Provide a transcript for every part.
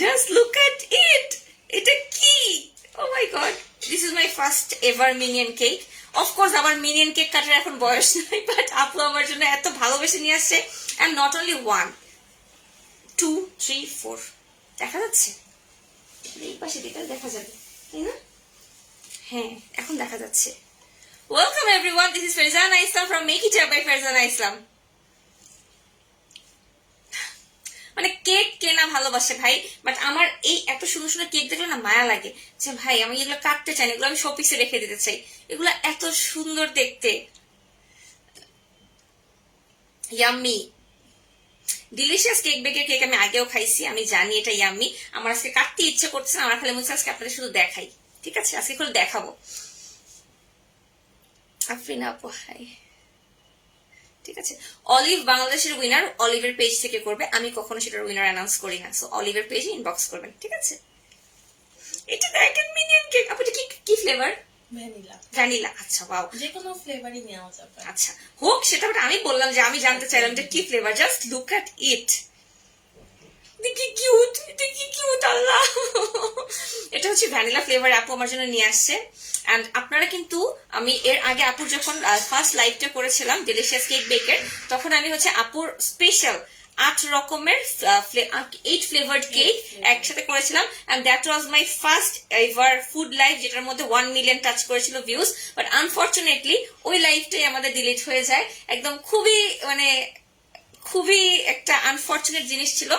Just look at it, এটা কি? Oh my God, this is my first ever minion cake. Of course আমার minion cake কাটার এখন বয়স নাই, বাট আপু আমার জন্য এত ভালোবেসে নিয়ে আসছে। অ্যান্ড নট অনলি 1 2 3 4, দেখা যাচ্ছে? এই পাশে দিকে দেখা যাবে তাই না? হ্যাঁ, এখন দেখা যাচ্ছে। Welcome everyone, this is Farzana Islam from Make It Up by Farzana Islam. মানে কেক কেনা ভালোবাসে ভাই, বাট আমার এই এত সুন্দর সুন্দর কেক দেখলে না মায়া লাগে যে ভাই আমি এগুলো কাটতে চাই না, এগুলো আমি শোপিসে রেখে দিতে চাই, এগুলো এত সুন্দর দেখতে। ইয়াম্মি ডিলিশিয়াস কেক বেকের কেক আমি আগেও খাইছি, আমি জানি এটা ইয়াম্মি। আমার আজকে কাটতে ইচ্ছে করছে না, আমার খালি মনে হচ্ছে আজকে আপনাদের শুধু দেখাই। ঠিক আছে, আজকে করে দেখাবো। আফরিনা আপু হাই। ঠিক আছে, অলিভ বাংলাদেশের উইনার অলিভের পেজ থেকে করবে, আমি কখনো সেটার উইনার অ্যানাউন্স করি না। সো অলিভের পেজে ইনবক্স করবেন, ঠিক আছে? এটা দেখেন মিনিয়ন কেক। আপু এটা কি ফ্লেভার? ভ্যানিলা। ভ্যানিলা, আচ্ছা ওয়াও। যে কোনো ফ্লেভারই নেওয়া যাবে। আচ্ছা হোক সেটা, বাট আমি বললাম যে আমি জানতে চাইলাম এটা কি ফ্লেভার। জাস্ট লুক এট ইট, কি কিউট, এটা কি কিউট আল্লাহ। এটা হচ্ছে ভ্যানিলা ফ্লেভার, আপু আমার জন্য নিয়ে আসছে। এন্ড আপনারা কিন্তু, আমি এর আগে আপুর যখন ফার্স্ট লাইভটা করেছিলাম ডিলিশিয়াস কেক বেকের, তখন আমি হচ্ছে আপুর স্পেশাল 8 রকমের 8 ফ্লেভার্ড কেক একসাথে করেছিলাম। And that was my first ever food live, যেটার মধ্যে 1 মিলিয়ন টাচ করেছিল ভিউজ। বাট আনফর্চুনেটলি ওই লাইভটাই আমাদের ডিলিট হয়ে যায়। একদম খুবই একটা আনফর্চুনেট জিনিস ছিল।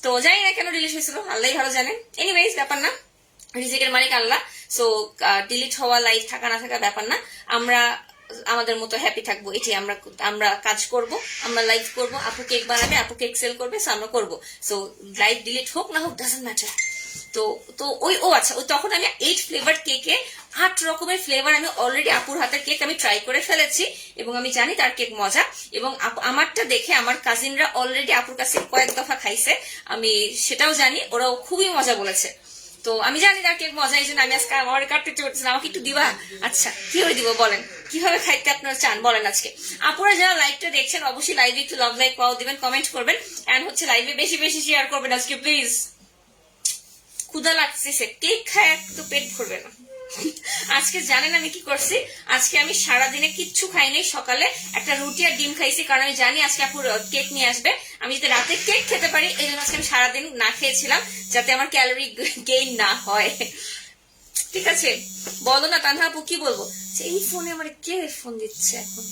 তো জানি না কেন ডিলিট হয়েছিল, আল্লাহ ভালো জানেন। এনিওয়েজ ব্যাপার না, রিজিকের মালিক আল্লাহ। সো ডিলিট হওয়া লাইভ থাকা না থাকা ব্যাপার না, আমরা আমাদের মতো হ্যাপি থাকবো। এটি আমরা কাজ করব, আমরা লাইভ করব, আপু কেক বানাবে, আপু কেক সেল করবে, সো আমরা করবো। সো লাইভ ডিলিট হোক না হোক ডাজন্ট ম্যাটার। তো আচ্ছা, ওই তখন আমি 8 ফ্লেভার কেকে 8 রকমের ফ্লেভার আমি অলরেডি আপুর হাতের কেক আমি ট্রাই করে ফেলেছি, এবং আমি জানি তার কেক মজা। এবং আমারটা দেখে আমার কাজিনরা অলরেডি আপুর কাছে কয়েক দফা খাইছে, আমি সেটাও জানি, ওরাও খুবই মজা বলেছে। তো আমি জানি তার কেক মজা, এই জন্য আমি আজকে আমার কাটতে চলতেছি। আমাকে একটু দিবা? আচ্ছা, কি করে দিব বলেন, কিভাবে খাইতে আপনারা চান বলেন আজকে? আপুরা যারা লাইভটা দেখছেন অবশ্যই লাইভে একটু লাভ লাইক পাও দিবেন, কমেন্ট করবেন, এন্ড হচ্ছে লাইভে বেশি বেশি শেয়ার করবেন আজকে প্লিজ। ক্ষুধা লাগছে, কেক খায় তো পেট ভরবে না। আজকে জানেন আমি কি করছি? আজকে আমি সারাদিনে কিচ্ছু খাইনি, সকালে একটা রুটি আর ডিম খাইছি, কারণ আমি জানি আজকে আপুর কেক নিয়ে আসবে, আমি যাতে রাতে কেক খেতে পারি, এই জন্য আজকে আমি সারাদিন না খেয়েছিলাম, যাতে আমার ক্যালোরি গেইন না হয়। ঠিক আছে, বলো না তানহা আপু, কি বলবো? এই ফোনে আমার কে ফোন দিচ্ছে এখন?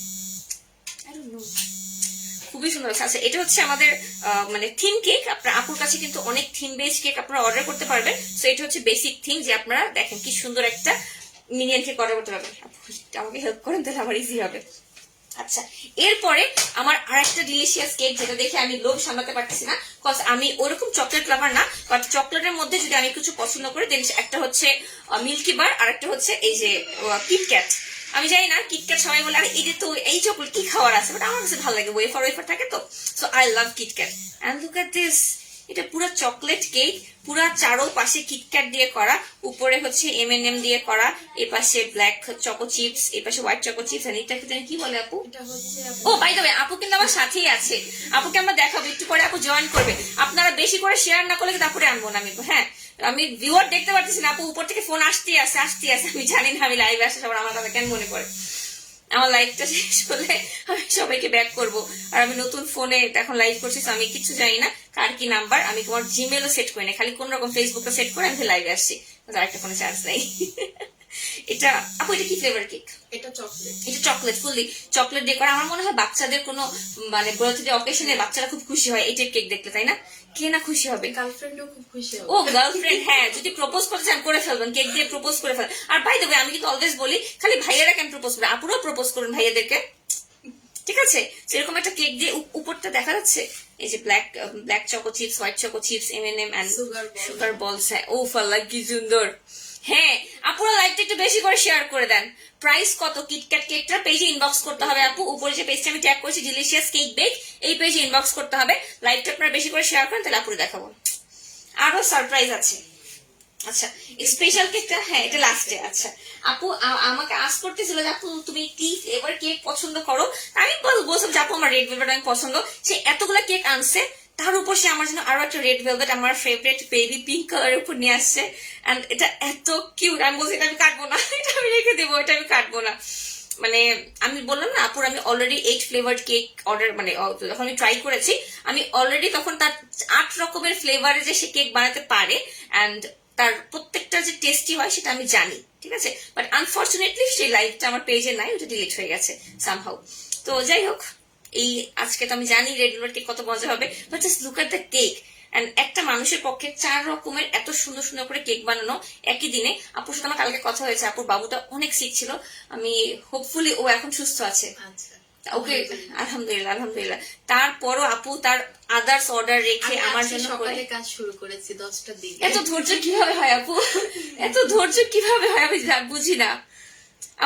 I don't know. খুবই সুন্দর। আচ্ছা, এটা হচ্ছে আমাদের মানে থিম কেক। আপনার আপুর কাছে কিন্তু অনেক থিম বেস কেক আপনারা অর্ডার করতে পারবেন। সো এটা হচ্ছে বেসিক থিম, যে আপনারা দেখেন কি সুন্দর একটা মিনিয়ন কেক অর্ডার করতে পারবেন। আমাকে হেল্প করেন তাহলে আমার ইজি হবে। আচ্ছা, এরপরে আমার আরেকটা ডিলিশিয়াস কেক, যেটা দেখে আমি লোভ সামলাতে পারতেছি না, কজ আমি ওরকম চকলেট লাভার না, বাট চকলেটের মধ্যে যদি আমি কিছু পছন্দ করি, দেন একটা হচ্ছে মিল্কি বার, আর একটা হচ্ছে এই যে কিটক্যাট। আমি জানি না, কিটক্যাট সবাই বলে আরে এই যে তো এই চকলেট কি খাওয়ার আছে, বাট আমার কাছে ভালো লাগে, ওয়েফার থাকে তো। So I love KitKat. And look at this, এটা পুরো চকলেট কেক, পুরা চারো পাশে কিটক্যাট দিয়ে করা, উপরে হচ্ছে M&M দিয়ে করা, এই পাশে ব্ল্যাক চকো চিপস, এই পাশে হোয়াইট চকো চিপস। আর এটাকে কি বলে আপু? ও বাই দ্য ওয়ে, আপু কিন্তু আমার সাথেই আছে, আপুকে আমরা দেখাবো একটু পরে, আপু জয়েন করবে। আপনারা বেশি করে শেয়ার না করলে তারপরে আনবো না আমি। হ্যাঁ, আমি ভিউয়ার দেখতে পারতেছি না, আপু উপর থেকে ফোন আসতেই আছে। আমি জানি না আমি লাইভে আসে সবার আমার কথা কেন মনে করে। আমার লাইভটা শেষ হলে আমি সবাইকে ব্যাক করব, আর আমি নতুন ফোনে এখন লাইভ করছি, আমি কিছু জানি না কার কি নাম্বার, আমি তোমার জিমেলও সেট করি না, খালি কোন রকম ফেসবুকটা সেট করে আমি লাইভে আসছি, আরেকটা ফোনে চার্জ নেই। এটা আপু, এটা কি ফ্লেভার কেক? এটা চকলেট। এটা চকলেট, ফুললি চকলেট দিয়ে করা। আমার মনে হয় বাচ্চাদের কোনো মানে বার্থডে অকেশনে বাচ্চারা খুব খুশি হয় এটার কেক দেখলে, তাই না? কে না খুশি হবে? গার্লফ্রেন্ডও খুব খুশি হবে। ও গার্লফ্রেন্ড, হ্যাঁ, যদি প্রপোজ করতে চান করে ফেলবেন, কেক দিয়ে প্রপোজ করে ফেলেন। আর বাই দ্য ওয়ে, আমি কিন্তু অলওয়েজ বলি খালি ভাইয়ারা কেন প্রপোজ করে, আপুরাও প্রপোজ করুন ভাইয়াদেরকে, ঠিক আছে? সেরকম একটা কেক দিয়ে উপরটা দেখা যাচ্ছে এই যে black choco chips, white choco chips, M&M and sugar balls. হ্যাঁ, ও ফাল্লা কি সুন্দর। হ্যাঁ, আপুরা লাইভটা একটু বেশি করে শেয়ার করে দেন। প্রাইস কত কিটক্যাট কেকটা? পেজে ইনবক্স করতে হবে আপু, উপরে যে পেজটা আমি ট্যাগ করেছি ডিলিশিয়াস কেক বেক, এই পেজে ইনবক্স করতে হবে। লাইভটা আপনারা বেশি করে শেয়ার করেন, তাহলে আপুরে দেখাবো। আরো সারপ্রাইজ আছে। আচ্ছা, স্পেশাল কেকটা, হ্যাঁ এটা লাস্টে। আচ্ছা, আপু আমাকে আস করতেছিল যে আপু তুমি কি ফ্লেভার কেক পছন্দ করো, আমি বলছিলাম যে আপু আমার রেড ভেলভেট অনেক পছন্দ। সে এতগুলা কেক আনছে, তার উপর সে আমার জন্য আরো একটা রেড ভেলভেট, আমার ফেভারিট বেবি পিঙ্ক কালারের উপর নিয়ে আসছে। এন্ড এটা এত কিউট, আমি বলছি এটা আমি কাটবো না, এটা আমি রেখে দেবো, এটা আমি কাটবো না। মানে আমি বললাম না আপুর, আমি অলরেডি 8 ফ্লেভার্ড কেক অর্ডার, মানে যখন আমি ট্রাই করেছি আমি অলরেডি তখন তার 8 রকমের ফ্লেভারে যে সে কেক বানাতে পারে এন্ড তার প্রত্যেকটা যে টেস্টি হয় সেটা আমি জানি, ঠিক আছে। বাট আনফর্চুনেটলি সেই লাইভটা আমার পেজে নাই, ওটা ডিলিট হয়ে গেছে সামহাউ। তো যাই হোক, এই আজকে তো আমি জানি রেড ভেলভেট কেক কত মজা হবে, but just look at the cake. And একটা মানুষের পক্ষে 4 রকমের এত সুন্দর সুন্দর করে কেক বানানো একই দিনে। আপুর সাথে আমার কালকে কথা হয়েছে, আপুর বাবুটা অনেক সিক ছিল, আমি হোপফুলি ও এখন সুস্থ আছে। আচ্ছা, ওকে, আলহামদুলিল্লাহ আলহামদুলিল্লাহ। তারপরও আপু তার আদার্স অর্ডার রেখে আমি আমার আজকে জন্য করে। সকালে কাজ শুরু করেছি 10টার দিকে। এত ধৈর্য কিভাবে হয় আপু, এত ধৈর্য কিভাবে হয় আমি বুঝি না।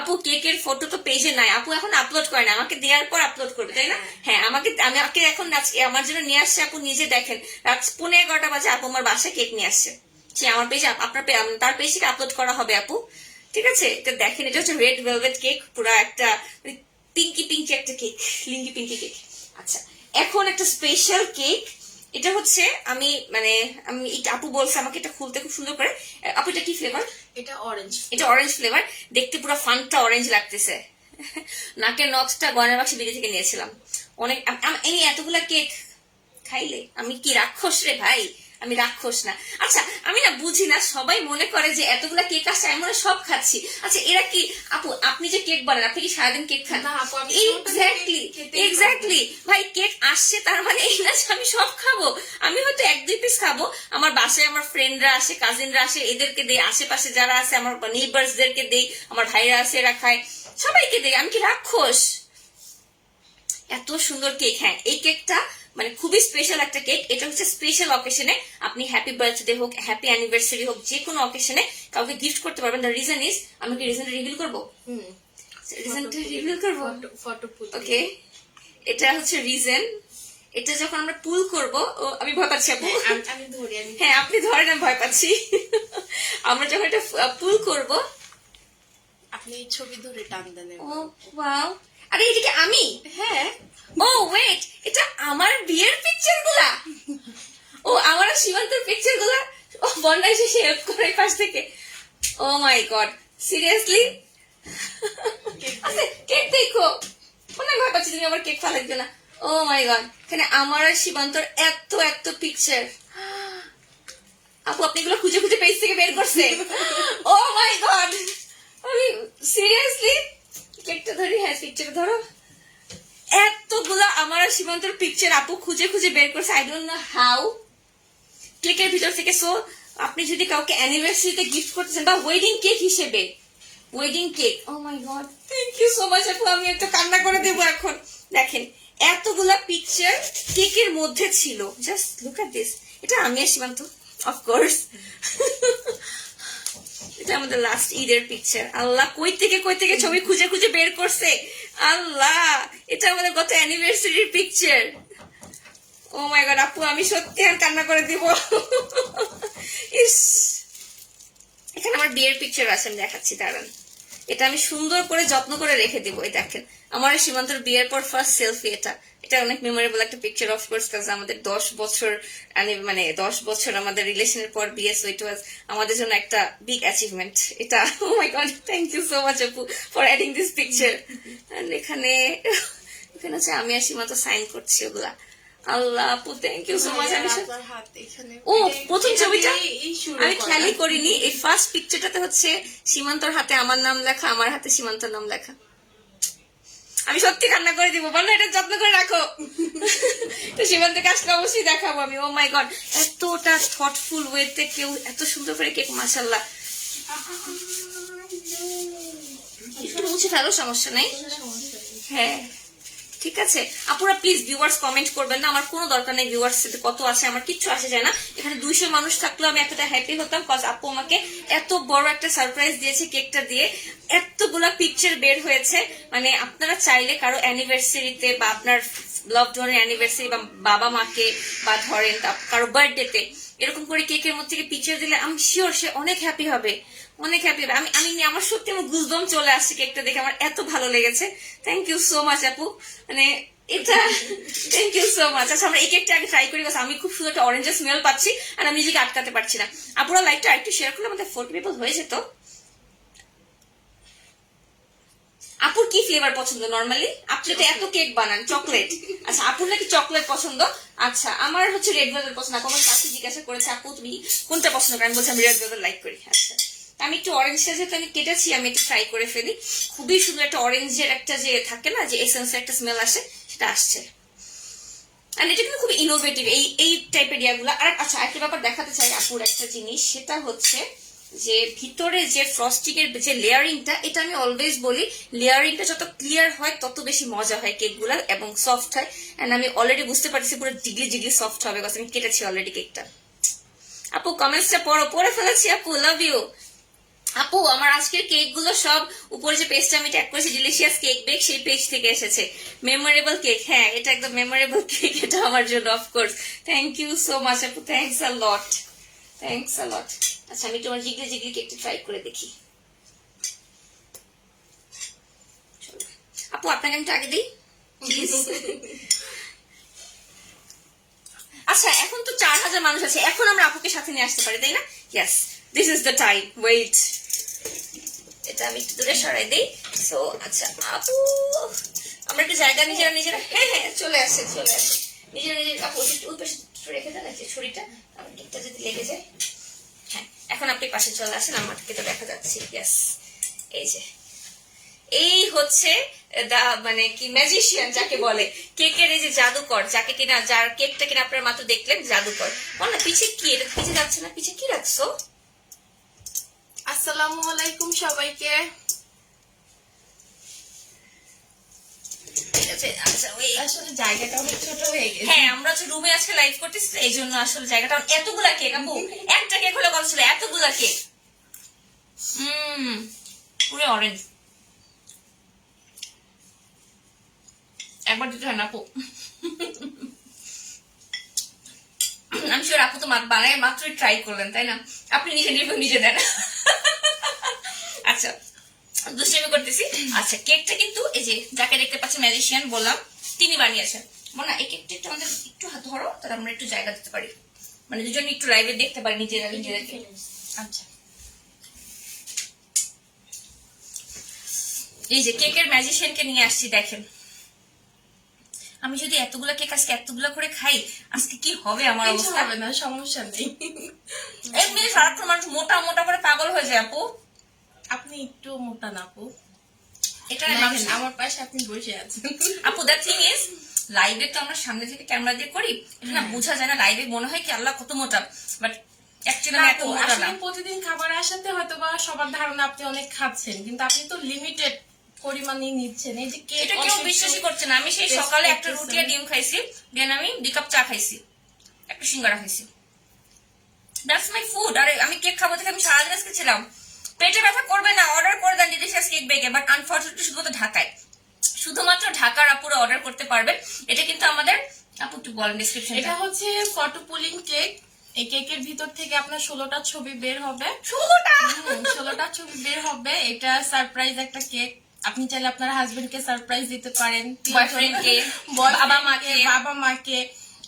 আপু কেকের ফটো তো পেজে নাই, আপু এখন আপলোড করে না, আমাকে দেওয়ার পর আপলোড করবে, তাই না? হ্যাঁ, আমাকে এখন আজকে আমার জন্য নিয়ে আসছে। আপু নিজে দেখেন, রাত 11:15 বাজে আপু আমার বাসায় কেক নিয়ে আসছে। সে আমার পেজে, আপনার তার পেজ থেকে আপলোড করা হবে আপু, ঠিক আছে? এটা দেখেন, এটা হচ্ছে রেড ভেলভেট কেক, পুরো একটা পিঙ্কি পিঙ্কি একটা কেক, লিঙ্গি পিঙ্কি কেক। আচ্ছা, এখন একটা স্পেশাল কেক। এটা হচ্ছে আমি আপু বলছে আমাকে এটা খুলতে খুব সুন্দর করে। আপু এটা কি ফ্লেভার? এটা অরেঞ্জ। এটা অরেঞ্জ ফ্লেভার, দেখতে পুরো ফানটা অরেঞ্জ লাগতেছে। নাকের নথটা গয়নার বাক্সে বিড়ি থেকে নিয়েছিলাম। অনেক এই এতগুলা কেক খাইলে আমি কি রাক্ষস রে ভাই? আমি রাক্ষস না। আচ্ছা, আমি না বুঝি না, সবাই মনে করে যে এতগুলা কেক আসছে আমি মনে হয় সব খাচ্ছি। আচ্ছা, এরা কি আপু, আপনি যে কেক বানান, আপনি কি সারাদিন কেক খান? না আপু, আমি এক্স্যাক্টলি ভাই, কেক আসছে তার মানে এই না যে আমি সব খাবো। আমি হয়তো 1-2 পিস খাবো, আমার বাসায় আমার ফ্রেন্ডরা আসে, কাজিনরা আসে, এদেরকে দেই, আশেপাশে যারা আছে আমার নেইবার্সদেরকে দেই, আমার ভাইরা আছে এরা খায়, সবাইকে দেই। আমি কি রাক্ষস? এত সুন্দর কেক। হ্যাঁ, এই কেকটা মানে খুবই স্পেশাল একটা কেক। এটা হচ্ছে স্পেশাল অকেশনে আপনি হ্যাপি বার্থডে হোক, হ্যাপি অ্যানিভার্সারি হোক, যে কোনো অকেশনে কাউকে গিফট করতে পারবেন। দ্য রিজন ইজ, আমি কি রিজনটা রিভিল করবো? রিজনটা রিভিল করবো? ফটো পুল। ওকে, এটা হচ্ছে রিজন। এটা যখন আমরা পুল করবো, আমি ভয় পাচ্ছি আপু। আমি ধরি, আমি হ্যাঁ, আপনি ধরেন, আমি ভয় পাচ্ছি। আমরা যখন এটা পুল করবো, আপনি ছবি ধরে টান দেন। ও ওয়াও, আরে এটা কি আমি? হ্যাঁ। ও ওয়েট, এটা আমার বিয়ের পিকচার গুলা? ও আমার আর সীমান্তর পিকচার গুলা? ও বন্যা এসে হেল্প করে পাশ থেকে। ও মাই গড, সিরিয়াসলি? আচ্ছা, কেক দেখো, অনেক ভয় পাচ্ছি তুমি আবার কেক ফালাই দিও না। ও মাই গড, এখানে আমার আর সীমান্তর এত এত পিকচার। আপু আপনি এগুলো খুঁজে খুঁজে পেজ থেকে বের করছে? ও মাই গড, আমি সিরিয়াসলি কেকটা ধরি। হ্যাঁ, পিকচার ধরো। এতগুলা আমার আর সীমান্তর পিকচার আপু খুঁজে খুঁজে বের করছে, আই ডোন্ট নো হাউ, কেকের ভিতর থেকে। সো আপনি যদি কাউকে অ্যানিভার্সারিতে গিফট করতেছেন বা ওয়েডিং কেক হিসেবে, wedding cake, oh my god, thank you so much আপু। আমি একটা কান্না করে দেবো এখন। দেখেন, এতগুলা পিকচার কেকের মধ্যে ছিল, জাস্ট লুক এট দিস। এটা আমি আর সীমান্ত, অফকোর্স। এটা আমাদের লাস্ট ঈদের পিকচার। আল্লাহ, কই থেকে ছবি খুঁজে খুঁজে বের করছে। আল্লাহ, এটা আমাদের গত অ্যানিভার্সারির পিকচার। ও মাই গড আপু, আমি সত্যি আর কান্না করে দিব। ইস, এখানে আমার বিয়ের পিকচার আছে, আমি দেখাচ্ছি, দাঁড়ান। এটা আমি সুন্দর করে যত্ন করে রেখে দিব। এই দেখেন, আমার সীমান্তর বিয়ের পর ফার্স্ট সেলফি। এটা অনেক মেমোরেবল একটা পিকচার, অফকোর্স, কাজ আমাদের 10 বছর, মানে 10 বছর আমাদের রিলেশনের পর বিয়ে। সো ইট ওয়াজ আমাদের জন্য একটা বিগ অ্যাচিভমেন্ট এটা। Oh my god, thank you so much আপু ফর অ্যাডিং দিস পিকচার। এখানে হচ্ছে আমি আর সীমান্ত সাইন করছি ওগুলা। আল্লাহ আপু, থ্যাংক ইউ সো মাচ। ও প্রথম ছবিটা আমি খেয়ালই করিনি, এই ফার্স্ট পিকচারটাতে হচ্ছে সীমান্তর হাতে আমার নাম লেখা, আমার হাতে সীমান্তর নাম লেখা। আমি সত্যি কান্না করে দিব, বলো এটা যত্ন করে রাখো। তো সীমান্তকে আসলে অবশ্যই দেখাবো আমি। ও মাই গড, এতটা থটফুল ওয়েতে কেউ এত সুন্দর করে কেক, মাশাআল্লাহ। একটু মুছে ফেলো, সমস্যা নাই। হ্যাঁ, ঠিক আছে আপুরা, প্লিজ ভিউয়ার্স কমেন্ট করবেন না, আমার কোনো দরকার নেই ভিউয়ার্স কত আছে, আমার কিচ্ছু আসে যায় না। এখানে 200 মানুষ থাকলেও আমি এতটা হ্যাপি হতাম, কজ আপু আমাকে এত বড় একটা সারপ্রাইজ দিয়েছে কেকটা দিয়ে। এতগুলা পিকচার বের হয়েছে, মানে আপনারা চাইলে কারো অ্যানিভার্সারিতে বা আপনার লাভড ওয়ানের অ্যানিভার্সারি বা বাবা মাকে বা ধরেন কারো বার্থডেতে এরকম করে কেকের মধ্যে থেকে পিকচার দিলে আমি শিওর সে অনেক হ্যাপি হবে, অনেক হ্যাপি হবে। আমি আমার সত্যি আমার গুজবাম চলে আসছে কেকটা দেখে, আমার এত ভালো লেগেছে। থ্যাংক ইউ সো মাচ আপু, মানে এটা থ্যাংক ইউ সো মাচ। আচ্ছা আমরা এই কেকটা আগে ট্রাই করি, আমি খুব সুন্দর একটা অরেঞ্জের স্মেল পাচ্ছি আর আমি নিজেকে আটকাতে পারছি না। আপুরা লাইকটা একটু শেয়ার করলে আমাদের 40 পিপল হয়ে যেত। আপুর কি ফ্লেভার পছন্দ নরমালি? আপনি তো এত কেক বানান, চকলেট। আচ্ছা আপুর নাকি চকলেট পছন্দ। আচ্ছা আমার হচ্ছে রেড ভেলভেট পছন্দ। আপু আমার কাছে জিজ্ঞাসা করেছে আপু তুমি কোনটা পছন্দ করেন, আমি বলছি আমি রেড ভেলভেট লাইক করি। আচ্ছা আমি একটু অরেঞ্জটা যেহেতু আমি কেটেছি আমি একটু ফ্রাই করে ফেলি। খুবই সুন্দর একটা অরেঞ্জের একটা যে থাকে না যে এসেন্সের একটা স্মেল আসে সেটা আসছে। আর এটা কিন্তু খুব ইনোভেটিভ এই টাইপের ইয়াগুলো। আর আচ্ছা একটা ব্যাপার দেখাতে চাই আপুর একটা জিনিস, সেটা হচ্ছে যে ভিতরে যে ফ্রস্টিং এর যে লেয়ারিংটা, এটা আমি অলওয়েজ বলি লেয়ারিংটা যত ক্লিয়ার হয় তত বেশি মজা হয় কেকগুলা এবং সফট হয়। এন্ড আমি অলরেডি বুঝতে পারছি পুরো ডিগ্রি ডিগ্রি সফট হবে, কারণ আমি কেটেছি অলরেডি কেকটা। আপু কমেন্টসটা পড়ে ফেলেছি আপু, লাভ ইউ। আপু আমার আজকের কেক গুলো সব উপরে যে পেজটা আমি ট্যাগ করেছি ডিলিশিয়াস কেক বেক, সেই পেজ থেকে এসেছে। মেমোরেবল কেক, হ্যাঁ এটা একদম মেমোরেবল কেক এটা আমার জন্য, of course. Thank you so much আপু, thanks a lot, thanks a lot. আচ্ছা আমি তোমার জিগলি জিগলি কেকটা ট্রাই করে দেখি। আপু আপনাকে আমি আগে দিই প্লিজ। আচ্ছা এখন তো 4000 মানুষ আছে, এখন আমরা আপুকে সাথে নিয়ে আসতে পারি তাই না? Yes, this is the time. Wait, এটা আমি একটু দূরে সরাই দিই। সো আচ্ছা আপু আমরা একটু জায়গা নিজেরা নিজেরা, হ্যাঁ হ্যাঁ চলে আসে নিজেরা নিজের। আপু ওই পাশে রেখে দেন যে ছুরিটা, আমার কেকটা যদি লেগে যায়। হ্যাঁ এখন আপনি পাশে চলে আসেন, আমাকে তো দেখা যাচ্ছে। ইয়েস, এই যে এই হচ্ছে মানে কি ম্যাজিশিয়ান যাকে বলে, কেকের এই যে জাদুকর, যাকে কিনা যার কেকটা কিনা আপনারা মাত্র দেখলেন জাদুকর। বল পিছে কি, এটা পিছে যাচ্ছে না, পিছে কি রাখছো? আসসালামু আলাইকুম সবাইকে। আচ্ছা ওই আসলে জায়গাটা অনেক ছোট হয়ে গেছে। হ্যাঁ আমরা হচ্ছে রুমে আজকে লাইভ করতেছি এই জন্য আসলে জায়গাটা এতগুলা কেক। আপু একটা কেক হলে কথা ছিল, এতগুলা কেক। পুরো অরেঞ্জ। একবার দিতে হয় না আপু? আমি শিওর আপু তো বানায় মাত্রই ট্রাই করলেন তাই না? আপনি নিজে রিভিউ নিজে দেন। আচ্ছা দুষ্টামি করতেছি। আচ্ছা কেকটা কিন্তু এই যে যাকে দেখতে পাচ্ছি ম্যাজিশিয়ান বললাম, তিনি বানিয়েছেন। না এই কেকটা একটু আমাদের একটু হাত ধরো, তাহলে আমরা একটু জায়গা দিতে পারি, মানে দুজন একটু লাইভে দেখতে পারি নিজেদেরকে। আচ্ছা এই যে কেকের ম্যাজিশিয়ানকে নিয়ে আসছি, দেখেন আমি যদি এতগুলা কেক আজকে এতগুলা করে খাই আজকে কি হবে আমার অবস্থা? হবে না, সমস্যা নেই। এমনি সারাক্ষণ মানুষ মোটা মোটা করে পাগল হয়ে যায় আপু। আপনি একটু মোটা না আপু, এটা দেখেন, আমার পাশে আপনি বসে আছেন। আপু দ্য থিং ইজ লাইভে তো আমরা সামনে থেকে ক্যামেরা দিয়ে করি, এটা না বোঝা যায় না। লাইভে মনে হয় কি আল্লাহ কত মোটা, বাট অ্যাকচুয়ালি এত মোটা না। প্রতিদিন খাবার আসাতে হয়তো বা সবার ধারণা আপনি অনেক খাচ্ছেন, কিন্তু আপনি তো লিমিটেড পরিমাণে নিচ্ছেন। এই যে কেক এটা কেউ বিশ্বাসই করছে না। আমি সেই সকালে একটা রুটি আর ডিম খাইছি, দেন আমি 2 কাপ চা খাইছি, একটা সিঙ্গারা খাইছি। That's my food. আর আমি কেক খাবো থেকে আমি সারাদিন আজকে ছিলাম। পেটে ব্যথা করবে না, অর্ডার করে দেন delicious cake Bheke, but unfortunately শুধুমাত্র ঢাকায়, শুধুমাত্র ঢাকার আপুরা অর্ডার করতে পারবেন। এটা কিন্তু আমাদের আপু একটু বলেন ডিসক্রিপশন। এটা হচ্ছে ফটো পুলিং কেক। এই কেকের ভিতর থেকে আপনার 16টা ছবি বের হবে। 16টা ছবি বের হবে। এটা সারপ্রাইজ একটা কেক। আপনি চাইলে আপনার হাজবেন্ডকে সারপ্রাইজ দিতে পারেন, বয়ফ্রেন্ডকে, বাবা মাকে।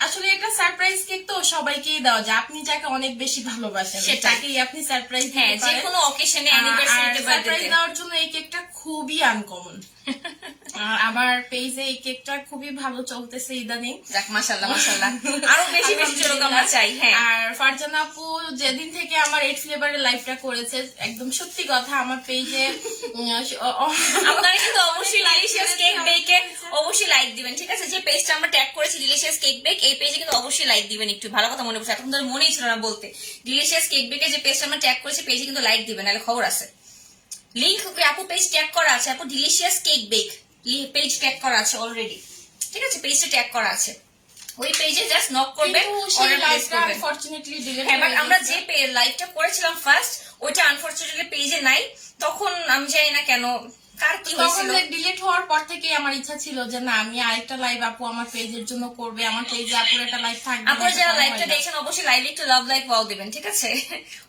আসলে এটা সারপ্রাইজ কেক তো সবাইকেই দেওয়া যায়। আপনি যাকে অনেক বেশি ভালোবাসেন তাকেই আপনি সারপ্রাইজ দিতে পারেন। যে কোনো অকেশনে অ্যানিভার্সারিতে সারপ্রাইজ দেওয়ার জন্য এই কেকটা খুবই আনকমন। আমার পেজে এই কেকটা খুবই ভালো চলতেছে ইদানিং। যাক মাশাআল্লাহ মাশাআল্লাহ, আরো বেশি বেশি চলুক আমরা চাই। হ্যাঁ আর ফারজানা আপু যেদিন থেকে আমার 8 ফ্লেভারের লাইভটা করেছে, একদম সত্যি কথা আমার পেজে আপনারা কিন্তু অবশ্যই ডিলিশিয়াস কেক বেকে অবশ্যই লাইক দিবেন, ঠিক আছে? যে পেজটা আমরা ট্যাগ করেছি ডিলিশিয়াস কেক বেক, এই পেজে কিন্তু অবশ্যই লাইক দিবেন। একটু ভালো কথা মনে করছে, এখন ধরে মনেই ছিল না বলতে। ডিলিশিয়াস কেক বেকে যে পেজটা আমরা ট্যাগ করেছি পেজে কিন্তু লাইক দিবেন, নাহলে খবর আছে। লিংক আপু পেজ ট্যাগ করা আছে, আপু delicious cake bake page tag করা আছে অলরেডি, ঠিক আছে? পেজটা ট্যাগ করা আছে, ওই পেজে জাস্ট নক করবেন, অর্ডার প্লেস করবেন। আনফরচুনেটলি ডিলিট হ্যাঁ, বাট আমরা যে লাইভটা করেছিলাম ফার্স্ট, ওইটা আনফরচুনেটলি পেজে নাই। তখন আমি জানি না কেন, কার কি হয়েছিল। ডিলিট হওয়ার পর থেকে আমার ইচ্ছা ছিল যে না, আমি আরেকটা লাইভ আপু আমার পেজের জন্য করবে। আমার পেজে আপুর একটা লাইভ থাকবে। আপনারা যারা লাইভটা দেখছেন অবশ্যই লাইভে একটু লাভ লাইক ওয়াও দিবেন, ঠিক আছে?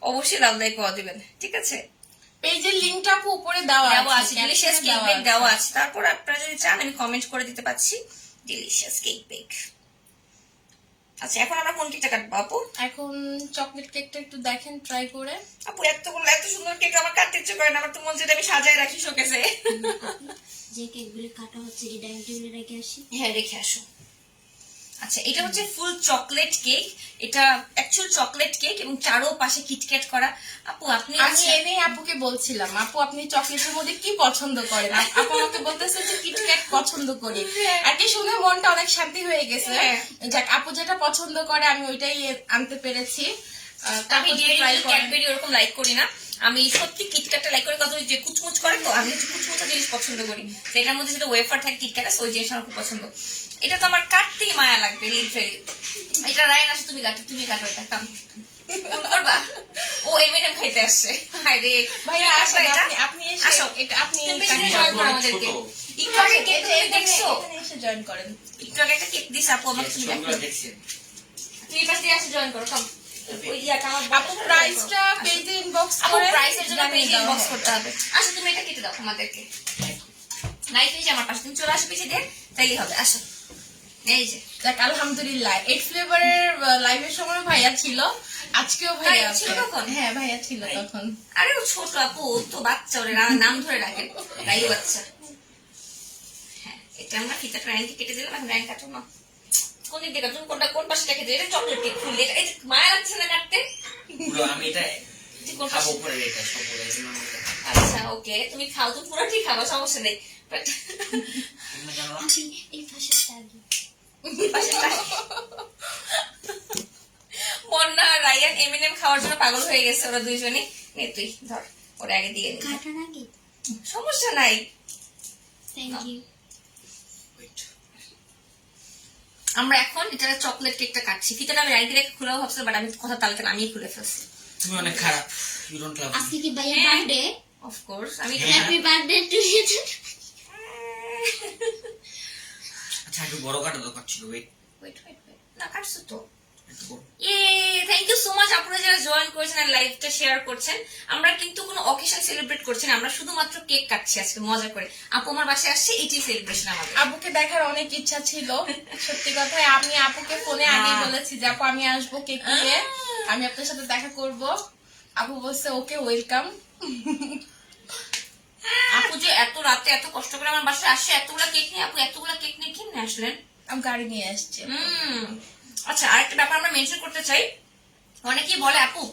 অবশ্যই লাভ লাইক ওয়াও দিবেন, ঠিক আছে? পেজের লিংকটা আপু উপরে দেওয়া আছে, ডিলিশিয়াস কেক বেক দেওয়া আছে। তারপর আপনারা যদি চান আমি কমেন্ট করে দিতে পারছি, ডিলিশিয়াস কেক বেক। আচ্ছা এখন আমরা কোন কেকটা কাটবো আপু? এখন চকলেট কেকটা একটু দেখেন ট্রাই করে। আপু এতগুলো এত সুন্দর কেক আমার কাটতে ইচ্ছে করে না, আমার তো মন চাই আমি সাজায় রাখি শোকেসে। যে কেকগুলো কাটা হচ্ছে কি ডাইনিং টেবিলে রেখে আসি? হ্যাঁ রেখে আসো। আচ্ছা এটা হচ্ছে ফুল চকলেট কেক, এটা অ্যাকচুয়াল চকলেট কেক এবং চারো পাশে কিটক্যাট করা। আপু আপনি আমি এনে আপুকে বলছিলাম, আপু আপনি চকলেটের মধ্যে কি পছন্দ করেন? আপু আমাকে বলতেছে যে কিটক্যাট পছন্দ করি। আর কি শুনে মনটা অনেক শান্তি হয়ে গেছে। হ্যাঁ। যাক, আপু যেটা পছন্দ করে আমি ওইটাই আনতে পেরেছি। আমি ডেইরি মিল্ক ক্যাডবেরি ওরকম লাইক করি না, আমি সত্যি কিটক্যাটটা লাইক করি। কত যে কুচমুচ করে তো আমি হচ্ছে কুচমুচা জিনিস পছন্দ করি, তো এটার মধ্যে যেটা ওয়েফার থাকে কিটক্যাট ওই জিনিস আমার খুব পছন্দ। এটা তো আমার কাটতেই মায়া লাগবে লিটারালি। এটা রায়ন আসে, তুমি কাটো এটা কাম করবা। ও এমএনএম খাইতে আসছে। হায় রে ভাইয়া আসেন, এটা আপনি এসে আসো। এটা আপনি তুমি বেশি জয়েন করো আমাদেরকে। একটু আগে কেক তুমি দেখছো? এখানে এসে জয়েন করেন। একটু আগে একটা কেক দিস আপু আমাকে, তুমি দেখো। দেখছি। তুমি পাশ দিয়ে আসে জয়েন করো, কাম। ওই ইয়াটা আমার আপু প্রাইসটা পেজে ইনবক্স আপু করে প্রাইসের জন্য জানিয়ে পেজে দেওয়া ইনবক্স হবে। করতে হবে। আসো তুমি এটা কেটে দাও আমাদেরকে। নাইফ এই যে আমার পাশে, তুমি চলে আসো পিছিয়ে দিয়ে, তাইলেই হবে। আসো এই যে যাক আলহামদুলিল্লাহ, 8 ফ্লেভারের লাইভের সময় ভাইয়া ছিল, আজকেও ভাইয়া তাই ছিল আছে। তখন? হ্যাঁ ভাইয়া ছিল তখন। আরে ও ছোট আপু, ও তো বাচ্চা, ওরে নাম ধরে রাখেন, তাই বাচ্চা। হ্যাঁ এটা আমরা ফিতাটা রায়নকে কেটে দিলাম, এখন রায়ন কাটো না। কোন দিক দিয়ে কাটো, কোনটা কোন পাশে রেখে দিই? এটা চকলেট কেক ফুল, এটা এই যে মায়া লাগছে না কাটতে? পুরো আমি এটা যে কোন খাবো পাশে? পরে, এটা সব বলে এই জন্য আমি এটা খাবো। আচ্ছা ওকে, তুমি খাও, তুমি পুরোটাই খাবো, সমস্যা নেই। বাট তুমি জানো না? আমি এই পাশেরটা আগে। মন্না আর রায়ান এমএনএম খাওয়ার জন্য পাগল হয়ে গেছে ওরা দুইজনই। নে তুই ধর, ওরা আগে দিয়ে নি, কাটার আগে? সমস্যা নাই। Thank you. Wait. আমরা এখন এটা চকলেট কেকটা কাটছি। ফিতাটা আমি রাইতে রেখে খুলেও ভাবছিলাম, বাট আমি কথা তালতে আমিই খুলে ফেলছি। তুমি অনেক খারাপ, ইউ ডোন্ট লাভ আজকে কি ভাইয়া হ্যাঁ। বার্থডে? অফকোর্স আমি হ্যাঁ। Happy birthday to you. আচ্ছা একটু বড় কাটা দরকার ছিল। ওয়েট, ওয়েট ওয়েট ওয়েট, না কাটছো তো। একটু বড়। থ্যাংক ইউ সো মাচ আপনারা যারা জয়েন করেছেন আর লাইভটা শেয়ার করছেন। আমরা কিন্তু কোনো অকেশন সেলিব্রেট করছি না, আমরা শুধুমাত্র কেক কাটছি আজকে মজা করে। আপু আমার বাসায় আসছে, এইটাই সেলিব্রেশন আমাদের। আপুকে দেখার অনেক ইচ্ছা ছিল, সত্যি কথাই। আমি আপুকে ফোনে আগেই বলেছি যে আপু আমি আসবো কেক নিয়ে, আমি আপনার সাথে দেখা করব। আপু বলছে ওকে ওয়েলকাম। আপু যে এত রাতে এত কষ্ট করে আমার বাসায় আসছে এতগুলা কেক নিয়ে, আপু এতগুলা কেক নিয়ে কেমনে আসলেন? আমি গাড়ি নিয়ে আসছি। আচ্ছা আরেকটা ব্যাপার আমরা মেনশন করতে চাই, অনেকেই বলে আপু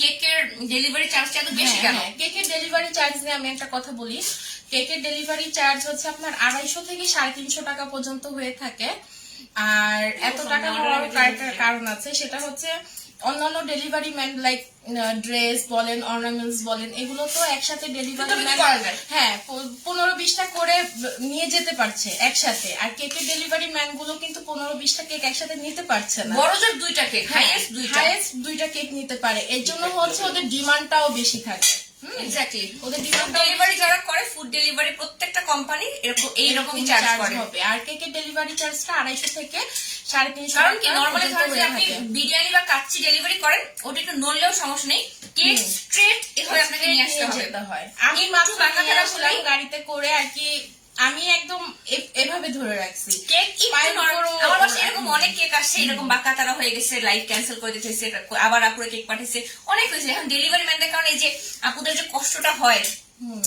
কেকের ডেলিভারি চার্জটা এত বেশি কেন? কেকের ডেলিভারি চার্জ নিয়ে আমি একটা কথা বলি। কেকের ডেলিভারি চার্জ হচ্ছে আপনার 250 থেকে 350 টাকা পর্যন্ত হয়ে থাকে। আর এত টাকা হওয়ার কয়েকটা কারণ আছে, সেটা হচ্ছে অন্যান্য ডেলিভারি ম্যান লাইক ড্রেস বলেন, অর্নামেন্টস বলেন, এগুলো তো একসাথে ডেলিভারি ম্যান হ্যাঁ 15-20টা করে নিয়ে যেতে পারছে একসাথে। আর কেকের ডেলিভারি ম্যান গুলো কিন্তু 15-20টা কেক একসাথে নিতে পারছে না। বড় জোর দুইটা কেক, হাইয়েস্ট দুইটা, হাইয়েস্ট 2টা কেক নিতে পারে। এর জন্য হচ্ছে ওদের ডিমান্ডটাও বেশি থাকে। এক্স্যাক্টলি। ওদের ডিমান্ড ডেলিভারি যারা করে ফুড ডেলিভারি প্রত্যেকটা কোম্পানি এরকম এইরকমই চার্জ করে। হবে। আর কেকের ডেলিভারি চার্জটা 250 থেকে 350 কারণ কি টাকা নরমালি পর্যন্ত ধরেন যে হয়ে আপনি থাকে। বিরিয়ানি বা কাচ্চি ডেলিভারি করেন, ওটা একটু নড়লেও সমস্যা নেই, কেক স্ট্রেট এভাবে আপনাকে নিয়ে আসতে হবে। যেতে হয়। আমি একটু মাত্র বাঁকা নিয়ে তেরা আসলাম হলেই- গাড়িতে করে আর কি। আমি একদম এভাবে ধরে রাখছি। কেক একটু পায়ের নরম। উপরও- আমার বাসায় এরকম অনেক কেক আসছে, এরকম বাঁকা তারা হয়ে গেছে, লাইভ ক্যান্সেল করে দিতে হয়েছে, আবার আপুরে কেক পাঠিয়েছে, অনেক হয়েছে। এখন ডেলিভারি ম্যানদের কারণে এই যে আপুদের যে কষ্টটা হয়